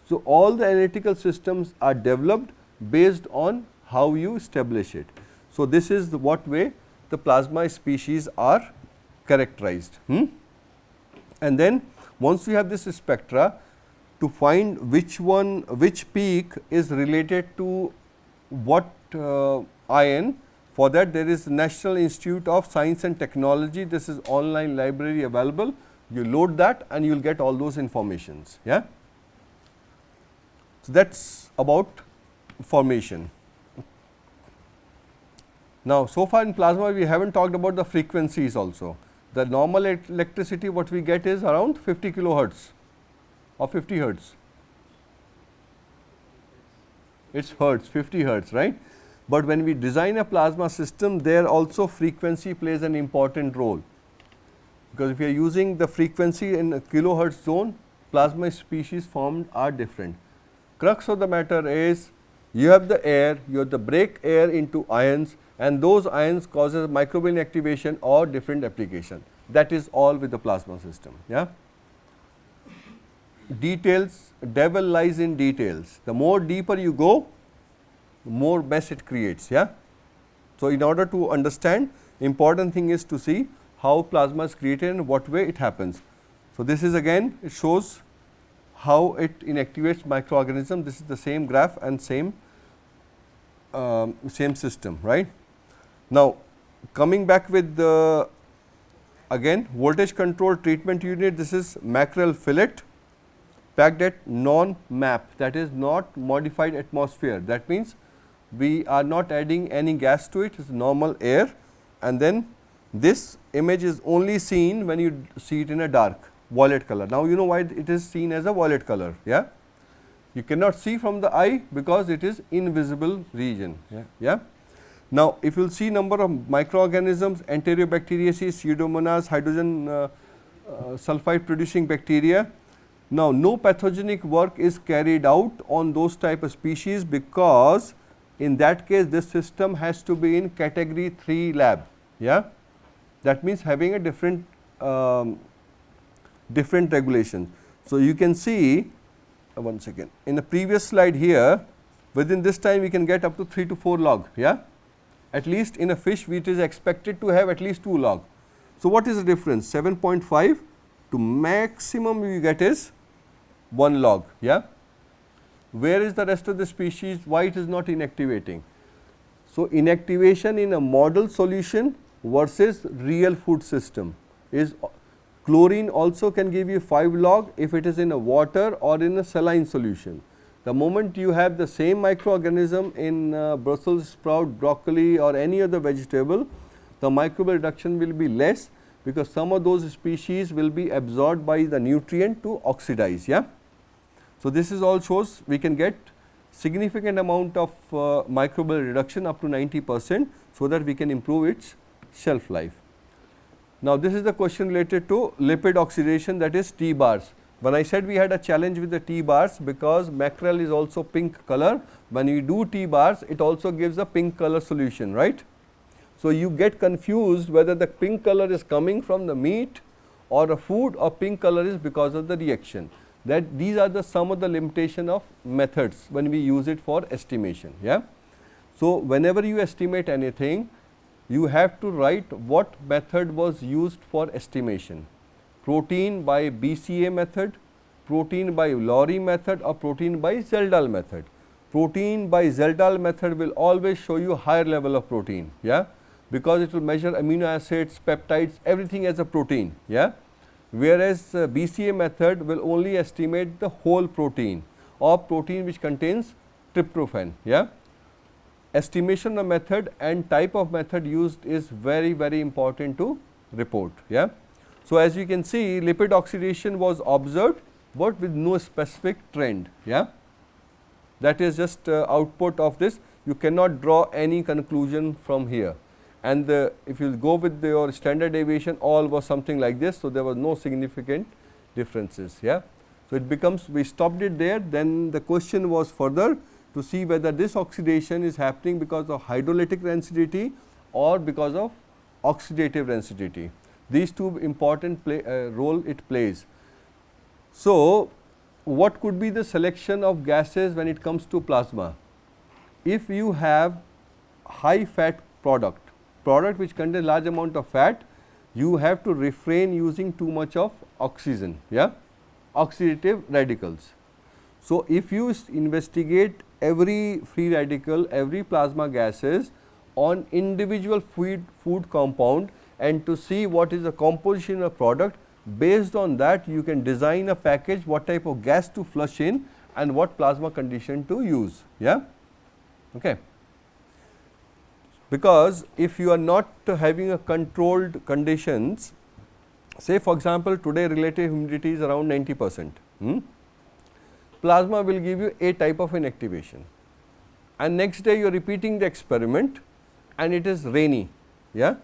So, all the analytical systems are developed based on how you establish it. So, this is the what way the plasma species are characterized. And then once we have this spectra, to find which peak is related to what ion, for that there is National Institute of Science and Technology, this is online library available, you load that and you will get all those informations, yeah. So, that is about formation. Now, so far in plasma we have not talked about the frequencies also. The normal electricity what we get is around 50 kilohertz or 50 hertz. It is hertz, 50 hertz, right. But when we design a plasma system, there also frequency plays an important role, because if you are using the frequency in a kilohertz zone, plasma species formed are different. Crux of the matter is you have the air, you have to break air into ions, and those ions causes microbial activation or different application. That is all with the plasma system, yeah. details, devil lies in details. The more deeper you go, more mess it creates. Yeah. So, in order to understand, important thing is to see how plasma is created and what way it happens. So, this is again, it shows how it inactivates microorganism. This is the same graph and same system, right. Now, coming back with the again voltage control treatment unit, this is mackerel fillet packed at non-MAP, that is not modified atmosphere. That means, we are not adding any gas to it, it is normal air, and then this image is only seen when you see it in a dark violet color. Now, you know why it is seen as a violet color. Yeah? You cannot see from the eye because it is invisible region. Yeah? Now, if you will see number of microorganisms, Enterobacteriaceae, Pseudomonas, hydrogen sulfide producing bacteria. Now, no pathogenic work is carried out on those type of species, because in that case this system has to be in category 3 lab. Yeah? That means having a different regulation. So, you can see one second, in the previous slide here, within this time we can get up to 3 to 4 log. Yeah? At least in a fish which is expected to have at least 2 log. So, what is the difference? 7.5 to maximum you get is 1 log. Yeah? Where is the rest of the species? Why it is not inactivating? So, inactivation in a model solution versus real food system is chlorine also can give you 5 log if it is in a water or in a saline solution. The moment you have the same microorganism in Brussels sprout, broccoli or any other vegetable, the microbial reduction will be less, because some of those species will be absorbed by the nutrient to oxidize. Yeah? So, this is all shows we can get significant amount of microbial reduction up to 90%, so that we can improve its shelf life. Now, this is the question related to lipid oxidation, that is T bars. When I said we had a challenge with the T bars, because mackerel is also pink color, when you do T bars it also gives a pink color solution, right. So, you get confused whether the pink color is coming from the meat or a food, or pink color is because of the reaction. That these are the some of the limitation of methods when we use it for estimation. Yeah. So, whenever you estimate anything, you have to write what method was used for estimation. Protein by BCA method, protein by Lowry method, or protein by Zeldal method. Protein by Zeldal method will always show you higher level of protein. Yeah. Because it will measure amino acids, peptides, everything as a protein. Yeah. Whereas BCA method will only estimate the whole protein, or protein which contains tryptophan. Yeah. Estimation of method and type of method used is very important to report. Yeah. So, as you can see, lipid oxidation was observed, but with no specific trend. Yeah. That is just output of this. You cannot draw any conclusion from here. And if you go with your standard deviation, all was something like this. So, there was no significant differences. Yeah. So, it becomes, we stopped it there, then the question was further to see whether this oxidation is happening because of hydrolytic rancidity or because of oxidative rancidity. These two important role it plays. So, what could be the selection of gases when it comes to plasma? If you have high fat product which contains large amount of fat, you have to refrain using too much of oxygen. Yeah? Oxidative radicals. So, if you investigate every free radical, every plasma gases on individual food compound, and to see what is the composition of product, based on that you can design a package what type of gas to flush in and what plasma condition to use. Yeah? Okay. Because if you are not having a controlled conditions, say for example, today relative humidity is around 90%. Plasma will give you a type of inactivation, and next day you are repeating the experiment and it is rainy. Yeah?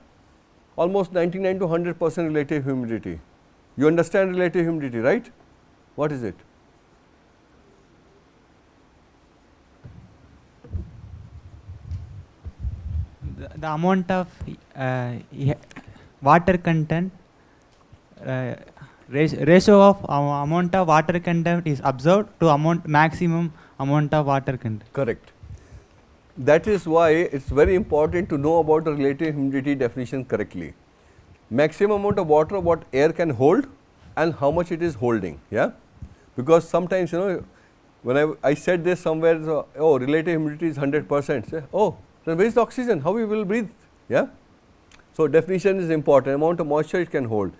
Almost 99 to 100% relative humidity. You understand relative humidity, right? What is it? The amount of water content ratio of amount of water content is observed to maximum amount of water content. Correct. That is why it's very important to know about the relative humidity definition correctly. Maximum amount of water what air can hold and how much it is holding, yeah. Because sometimes, when I said this somewhere, so, oh, relative humidity is 100%. Say, oh, then where is the oxygen? How we will breathe? Yeah. So definition is important. Amount of moisture it can hold.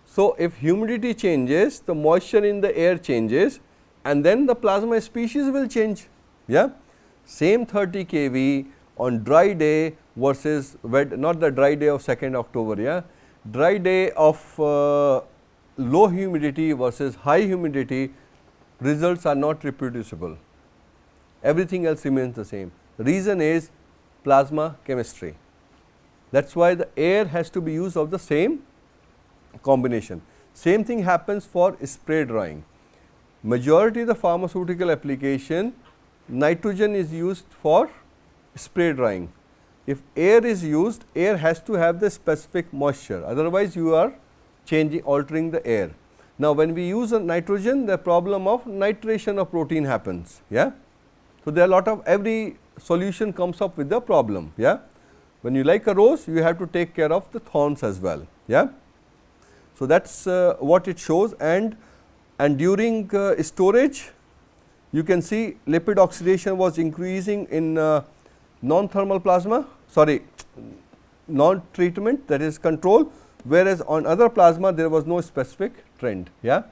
So if humidity changes, the moisture in the air changes, and then the plasma species will change. Yeah. Same 30 kV on dry day versus wet, not the dry day of 2nd October. Yeah. Dry day of low humidity versus high humidity, results are not reproducible. Everything else remains the same. The reason is plasma chemistry. That is why the air has to be used of the same combination. Same thing happens for spray drying. Majority of the pharmaceutical application, nitrogen is used for spray drying. If air is used, air has to have the specific moisture, otherwise you are altering the air. Now, when we use a nitrogen, the problem of nitration of protein happens. Yeah. So, there are a lot of, every solution comes up with the problem. Yeah. When you like a rose, you have to take care of the thorns as well. Yeah. So, that is what it shows, and during storage, you can see lipid oxidation was increasing in non-thermal plasma, non-treatment, that is control, whereas on other plasma there was no specific trend. Yeah.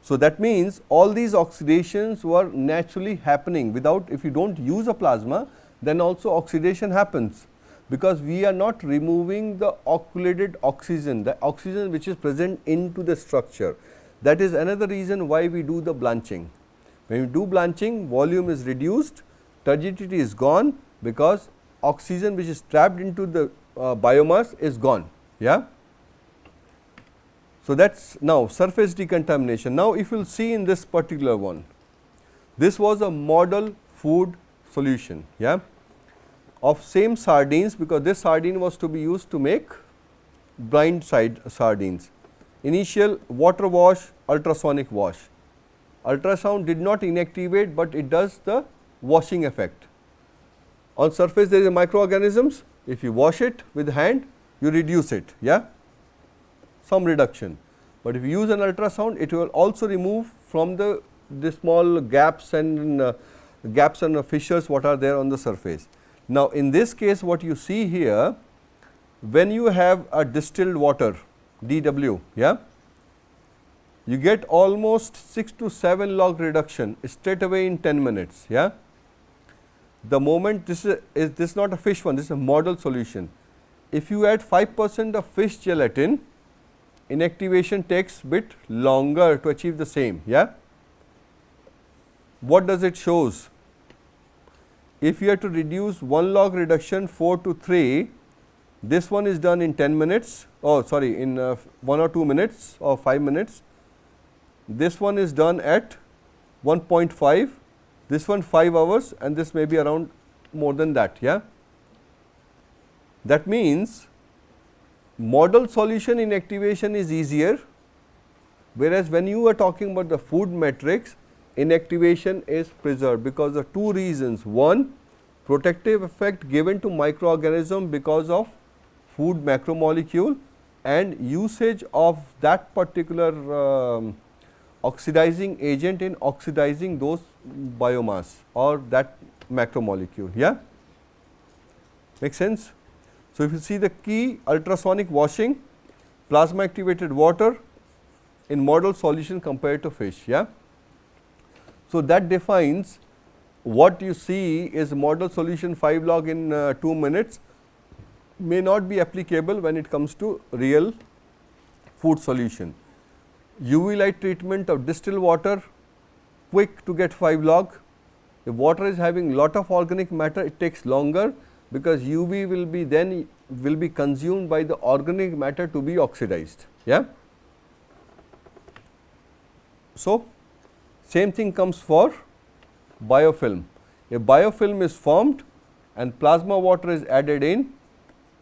So, that means all these oxidations were naturally happening without, if you do not use a plasma, then also oxidation happens, because we are not removing the occluded oxygen, the oxygen which is present into the structure. That is another reason why we do the blanching. When we do blanching, volume is reduced, turgidity is gone, because oxygen which is trapped into the biomass is gone. Yeah. So, that is now surface decontamination. Now, if you will see in this particular one, this was a model food solution. Yeah. Of same sardines, because this sardine was to be used to make blind side sardines. Initial water wash, ultrasonic wash. Ultrasound did not inactivate, but it does the washing effect. On surface there is a microorganisms, if you wash it with hand, you reduce it, yeah, some reduction. But if you use an ultrasound, it will also remove from the small gaps and fissures what are there on the surface. Now, in this case what you see here, when you have a distilled water DW, yeah, you get almost 6 to 7 log reduction straight away in 10 minutes. Yeah. The moment this is not a fish one, this is a model solution. If you add 5% of fish gelatin, inactivation takes bit longer to achieve the same. Yeah. What does it shows? If you have to reduce 1 log reduction 4 to 3, this one is done in 10 minutes, in 1 or 2 minutes or 5 minutes. This one is done at 1.5, this one 5 hours, and this may be around more than that. Yeah. That means model solution inactivation is easier, whereas when you are talking about the food matrix, inactivation is preserved because of two reasons. One, protective effect given to microorganism because of food macromolecule, and usage of that particular oxidizing agent in oxidizing those biomass or that macromolecule. Yeah. Makes sense? So, if you see the key, ultrasonic washing, plasma activated water in model solution compared to fish. Yeah. So, that defines what you see is model solution 5 log in 2 minutes may not be applicable when it comes to real food solution. UV light treatment of distilled water, quick to get 5 log. If water is having lot of organic matter, it takes longer, because UV will be consumed by the organic matter to be oxidized. Yeah. So, same thing comes for biofilm. If biofilm is formed and plasma water is added in,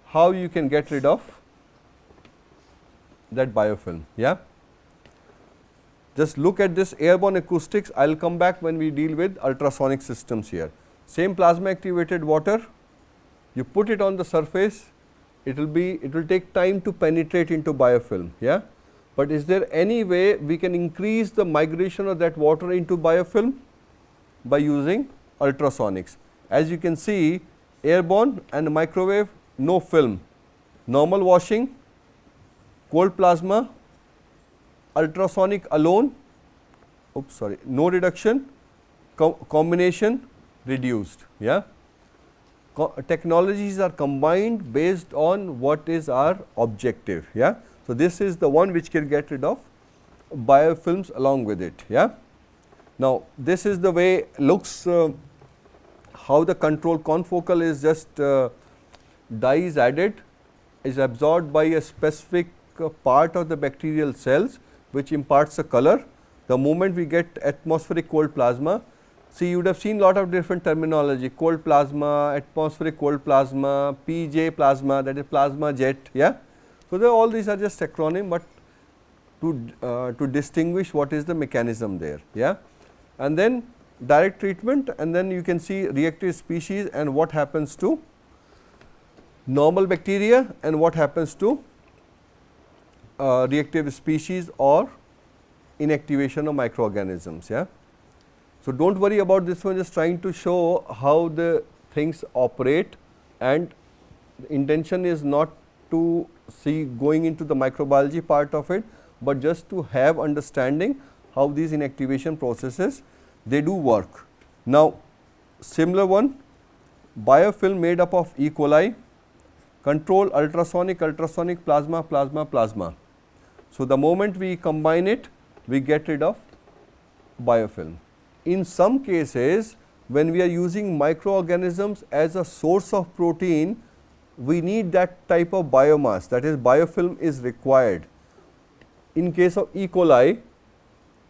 how you can get rid of that biofilm. Yeah. Just look at this airborne acoustics. I will come back when we deal with ultrasonic systems here. Same plasma activated water, you put it on the surface, it will take time to penetrate into biofilm. Yeah? But is there any way we can increase the migration of that water into biofilm? By using ultrasonics. As you can see, airborne and microwave, no film. Normal washing, cold plasma, ultrasonic alone, no reduction, combination reduced. Yeah? Technologies are combined based on what is our objective. Yeah? So, this is the one which can get rid of biofilms along with it. Yeah? Now, this is the way looks how the control confocal is just dye is added, is absorbed by a specific part of the bacterial cells which imparts a color. The moment we get atmospheric cold plasma, see you would have seen lot of different terminology, cold plasma, atmospheric cold plasma, PJ plasma, that is plasma jet. Yeah? So, all these are just acronym, but to distinguish what is the mechanism there. Yeah? And then direct treatment, and then you can see reactive species and what happens to normal bacteria and what happens to reactive species or inactivation of microorganisms. Yeah? So, do not worry about this one, just trying to show how the things operate, and the intention is not to see going into the microbiology part of it, but just to have understanding how these inactivation processes they do work. Now, similar one, biofilm made up of E. coli, control ultrasonic, plasma, plasma, plasma. So, the moment we combine it, we get rid of biofilm. In some cases, when we are using microorganisms as a source of protein, we need that type of biomass, that is biofilm is required. In case of E. coli,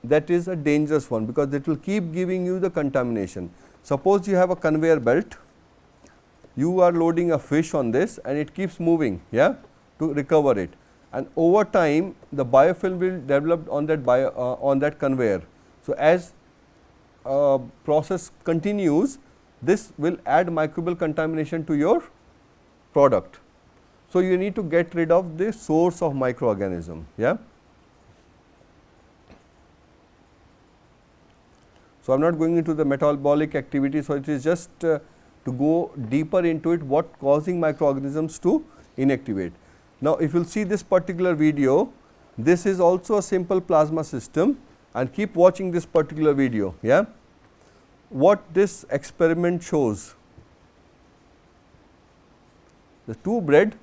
that is a dangerous one because it will keep giving you the contamination. Suppose you have a conveyor belt, you are loading a fish on this and it keeps moving, yeah, to recover it, and over time the biofilm will develop on that conveyor. So, as process continues, this will add microbial contamination to your product. So, you need to get rid of the source of microorganism. Yeah. So, I am not going into the metabolic activity. So, it is just to go deeper into it, what causing microorganisms to inactivate. Now, if you will see this particular video, this is also a simple plasma system, and keep watching this particular video. Yeah. What this experiment shows, the two bread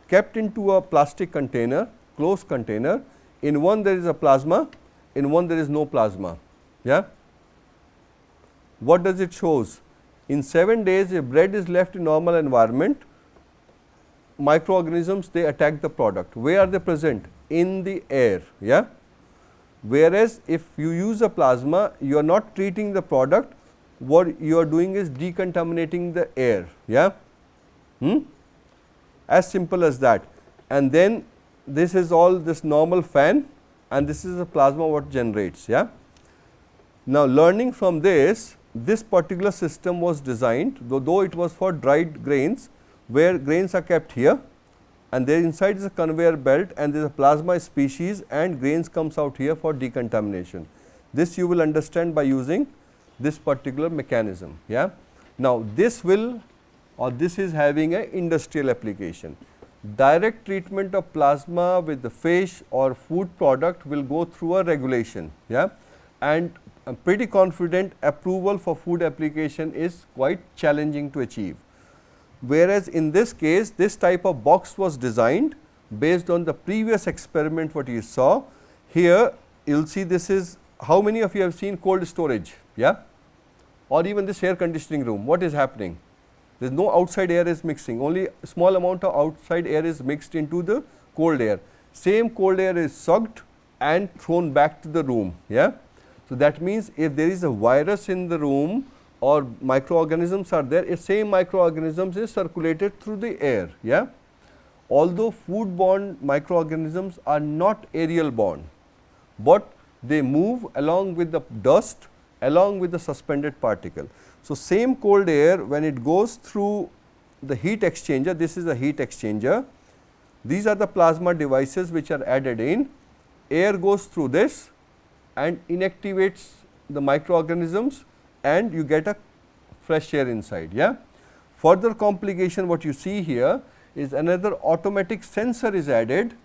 kept into a plastic container, closed container, in one there is a plasma, in one there is no plasma. Yeah. What does it shows? In 7 days, if bread is left in normal environment, microorganisms they attack the product. Where are they present? In the air. Yeah. Whereas, if you use a plasma, you are not treating the product, what you are doing is decontaminating the air. Yeah. As simple as that. And then this is all this normal fan, and this is the plasma what generates. Yeah. Now, learning from this, this particular system was designed, though it was for dried grains, where grains are kept here, and there inside is a conveyor belt, and there is a plasma species, and grains comes out here for decontamination. This you will understand by using this particular mechanism. Yeah. Now, this will, or this is having an industrial application. Direct treatment of plasma with the fish or food product will go through a regulation. Yeah. And I am pretty confident approval for food application is quite challenging to achieve. Whereas, in this case, this type of box was designed based on the previous experiment what you saw. Here you will see this is, how many of you have seen cold storage? Yeah? Or even this air conditioning room, what is happening? There is no outside air is mixing, only a small amount of outside air is mixed into the cold air. Same cold air is sucked and thrown back to the room. Yeah? So, that means if there is a virus in the room or microorganisms are there, if same microorganisms is circulated through the air. Yeah? Although food borne microorganisms are not aerial borne, but they move along with the dust, along with the suspended particle. So, same cold air when it goes through the heat exchanger, this is the heat exchanger, these are the plasma devices which are added in, air goes through this and inactivates the microorganisms and you get a fresh air inside. Yeah. Further complication what you see here is another automatic sensor is added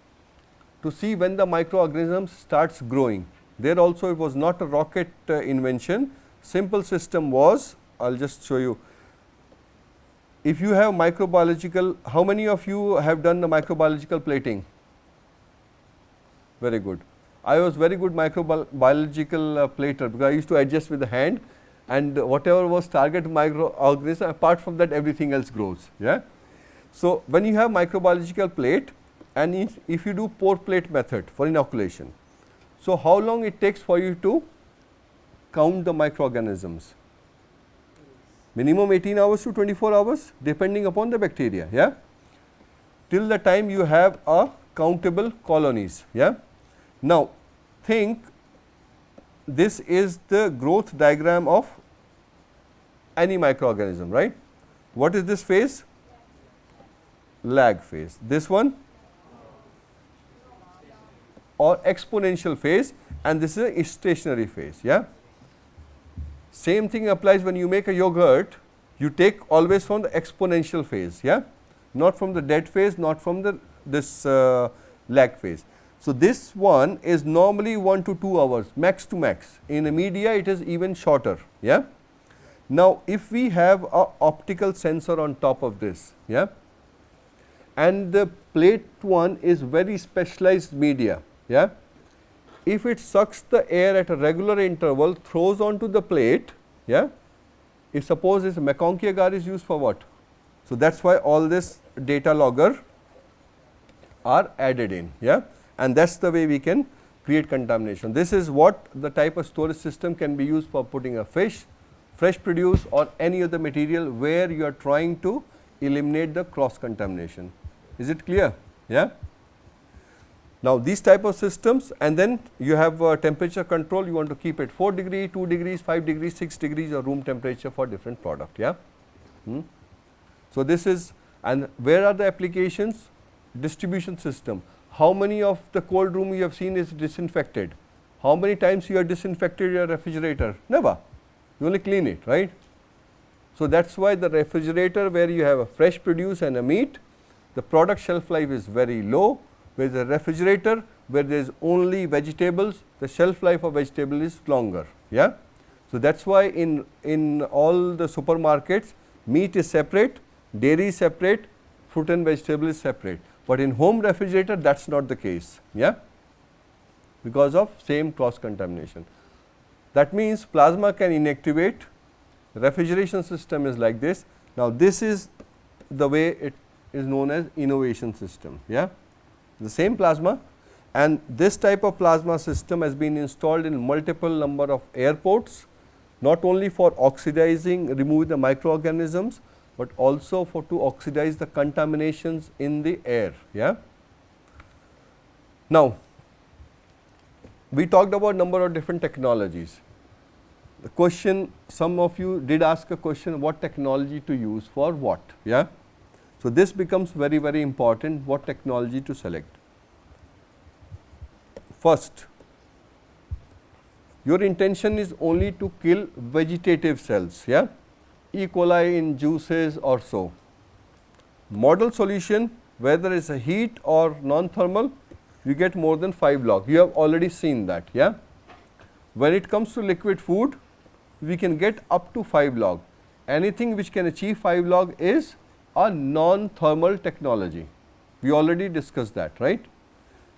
to see when the microorganism starts growing. There also it was not a rocket invention, simple system was, I will just show you. If you have microbiological, how many of you have done the microbiological plating? Very good. I was very good microbiological plater because I used to adjust with the hand and whatever was target microorganism, apart from that everything else grows. Yeah. So, when you have microbiological plate and if you do pour plate method for inoculation, so how long it takes for you to count the microorganisms? Minimum 18 hours to 24 hours depending upon the bacteria. Yeah. Till the time you have a countable colonies. Yeah. Now, think this is the growth diagram of any microorganism, right. What is this phase? Lag phase. This one or exponential phase and this is a stationary phase. Yeah. Same thing applies when you make a yogurt, you take always from the exponential phase, yeah, not from the dead phase, not from the this lag phase. So, this one is normally 1 to 2 hours max to max, in a media it is even shorter. Yeah. Now, if we have a optical sensor on top of this, yeah, and the plate one is very specialized media, yeah, if it sucks the air at a regular interval, throws onto the plate, yeah, if suppose this McConkey agar is used for what? So, that is why all this data logger are added in, yeah, and that is the way we can create contamination. This is what the type of storage system can be used for putting a fish, fresh produce or any other material where you are trying to eliminate the cross contamination. Is it clear? Yeah. Now, these type of systems and then you have temperature control, you want to keep it 4 degree, 2 degrees, 5 degrees, 6 degrees or room temperature for different product. Yeah. So, this is, and where are the applications? Distribution system. How many of the cold room you have seen is disinfected? How many times you have disinfected your refrigerator? Never. You only clean it, right. So, that is why the refrigerator where you have a fresh produce and a meat, the product shelf life is very low. With a refrigerator where there is only vegetables, the shelf life of vegetable is longer. Yeah. So, that is why in all the supermarkets meat is separate, dairy is separate, fruit and vegetable is separate, but in home refrigerator that is not the case. Yeah. Because of same cross contamination. That means plasma can inactivate, refrigeration system is like this. Now, this is the way it is known as innovation system. Yeah. The same plasma and this type of plasma system has been installed in multiple number of airports, not only for oxidizing, removing the microorganisms, but also for to oxidize the contaminations in the air. Yeah. Now, we talked about number of different technologies. The question, some of you did ask a question, what technology to use for what. Yeah. So, this becomes very, very important, what technology to select. First, your intention is only to kill vegetative cells, yeah, E. coli in juices or so. Model solution, whether it is a heat or non-thermal, you get more than 5 log, you have already seen that. Yeah. When it comes to liquid food, we can get up to 5 log. Anything which can achieve 5 log is a non-thermal technology. We already discussed that, right.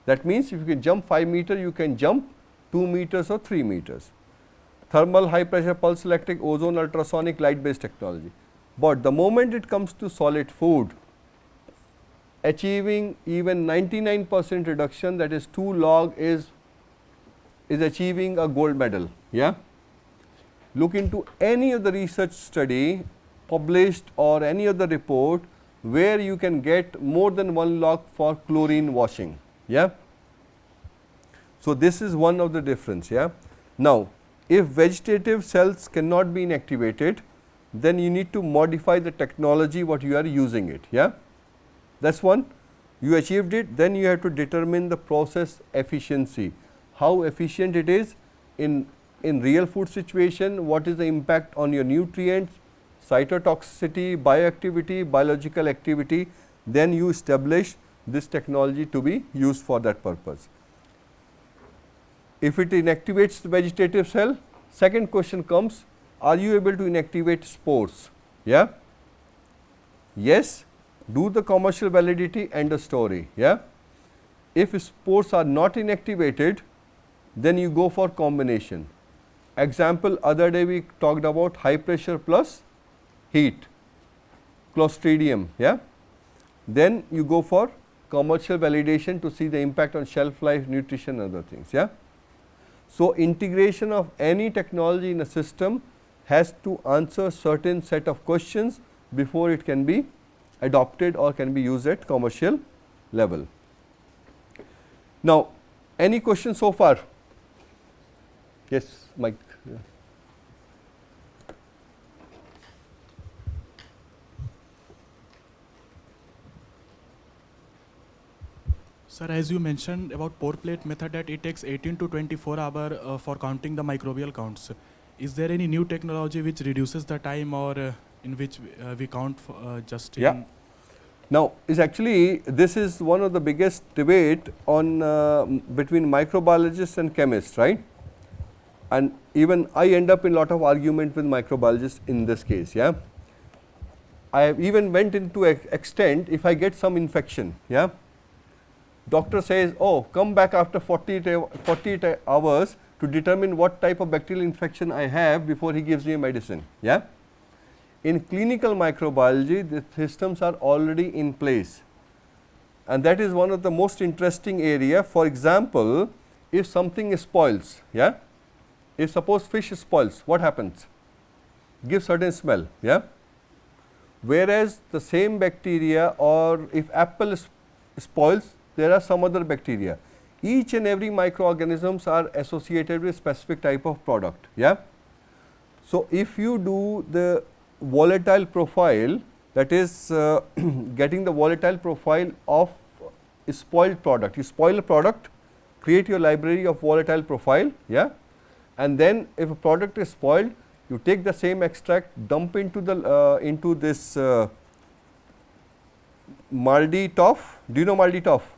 That means, if you can jump 5 meter, you can jump 2 meters or 3 meters. Thermal, high pressure, pulse electric, ozone, ultrasonic, light based technology. But the moment it comes to solid food, achieving even 99% reduction, that is 2 log is achieving a gold medal. Yeah. Look into any of the research study published or any other report where you can get more than 1 log for chlorine washing. Yeah. So, this is one of the difference. Yeah. Now, if vegetative cells cannot be inactivated, then you need to modify the technology what you are using it. Yeah. That is one. You achieved it, then you have to determine the process efficiency, how efficient it is in real food situation, what is the impact on your nutrients, cytotoxicity, bioactivity, biological activity, then you establish this technology to be used for that purpose. If it inactivates the vegetative cell, second question comes, are you able to inactivate spores? Yeah? Yes, do the commercial validity and the story. Yeah? If spores are not inactivated, then you go for combination. Example, other day we talked about high pressure plus heat, Clostridium. Yeah? Then you go for commercial validation to see the impact on shelf life, nutrition, other things. Yeah? So, integration of any technology in a system has to answer certain set of questions before it can be adopted or can be used at commercial level. Now, any questions so far? Yes, Mike. Yeah. Sir, as you mentioned about pour plate method that it takes 18 to 24 hours for counting the microbial counts. Is there any new technology which reduces the time or in which we count just in? Yeah. Now, is actually this is one of the biggest debate on between microbiologists and chemists, right? And even I end up in lot of argument with microbiologists in this case. Yeah. I have even went into extent, if I get some infection, yeah, doctor says, oh, come back after 48 hours to determine what type of bacterial infection I have before he gives me a medicine. Yeah. In clinical microbiology, the systems are already in place, and that is one of the most interesting area. For example, if something spoils, yeah, if suppose fish spoils, what happens? Gives certain smell, yeah. Whereas the same bacteria, or if apple spoils, there are some other bacteria. Each and every microorganisms are associated with specific type of product, yeah. So, if you do the volatile profile, that is getting the volatile profile of a spoiled product, you spoil a product, create your library of volatile profile, yeah, and then if a product is spoiled, you take the same extract, dump into the into this Mardi-Toff. Do you know Mardi-Toff?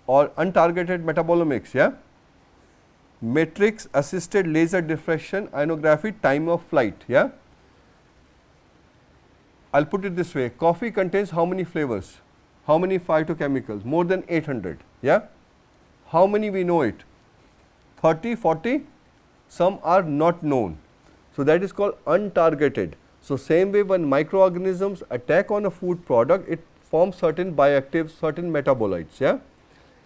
Or untargeted metabolomics, yeah, matrix assisted laser diffraction ionography time of flight, yeah. I'll put it this way, coffee contains how many flavors, how many phytochemicals? More than 800, yeah. How many we know it? 30, 40, some are not known. So, that is called untargeted. So, same way when microorganisms attack on a food product, it forms certain bioactives, certain metabolites, yeah.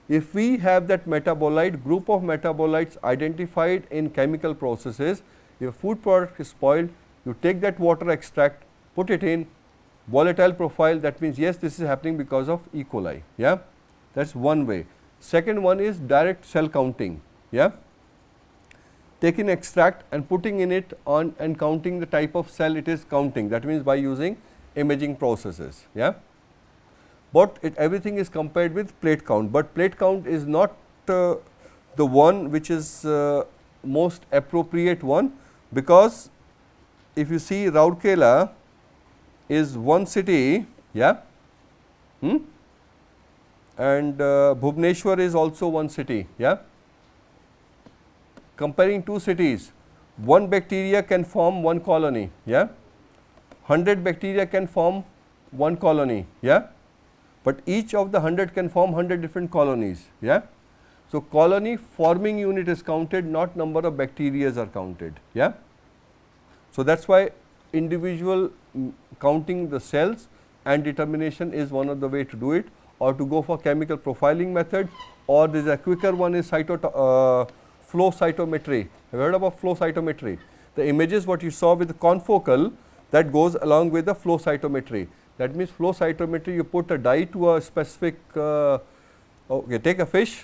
If we have that metabolite, group of metabolites identified in chemical processes, if a food product is spoiled, you take that water extract, put it in volatile profile, that means yes, this is happening because of E. coli, yeah. That is one way. Second one is direct cell counting, yeah. Taking extract and putting in it on and counting the type of cell it is counting, that means by using imaging processes, yeah. But everything is compared with plate count, but plate count is not the one which is most appropriate one, because if you see Rourkela is one city, yeah, and Bhubaneswar is also one city, yeah. Comparing two cities, one bacteria can form one colony, yeah, 100 bacteria can form one colony, yeah, but each of the 100 can form 100 different colonies, yeah. So, colony forming unit is counted, not number of bacteria are counted, yeah. So, that is why individual counting the cells and determination is one of the way to do it, or to go for chemical profiling method, or there is a quicker one is flow cytometry. Have you heard about flow cytometry? The images what you saw with the confocal, that goes along with the flow cytometry. That means flow cytometry, you put a dye to a specific, okay, take a fish,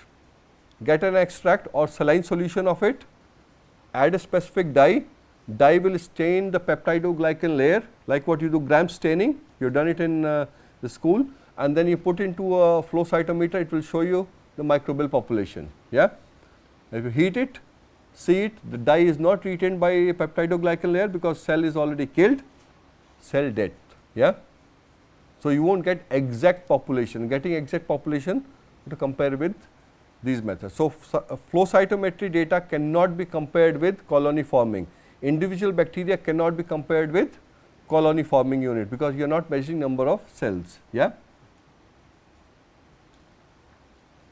get an extract or saline solution of it, add a specific dye, dye will stain the peptidoglycan layer like what you do gram staining, you have done it in the school, and then you put into a flow cytometer, it will show you the microbial population. Yeah? If you heat it, see it, the dye is not retained by peptidoglycan layer because cell is already killed, cell death. Yeah? So, you will not get exact population, getting exact population to compare with these methods. So, flow cytometry data cannot be compared with colony forming. Individual bacteria cannot be compared with colony forming unit because you are not measuring number of cells. Yeah?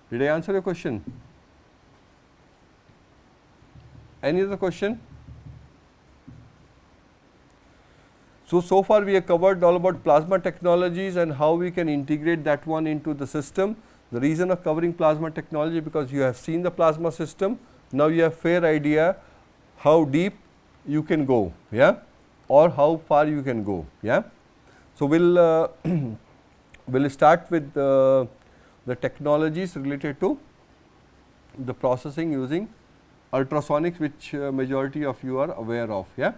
Did I answer your question? Any other question? So far we have covered all about plasma technologies and how we can integrate that one into the system. The reason of covering plasma technology because you have seen the plasma system, now you have fair idea how deep you can go, yeah, or how far you can go, yeah. So we'll we'll start with the technologies related to the processing using ultrasonics, which majority of you are aware of, yeah.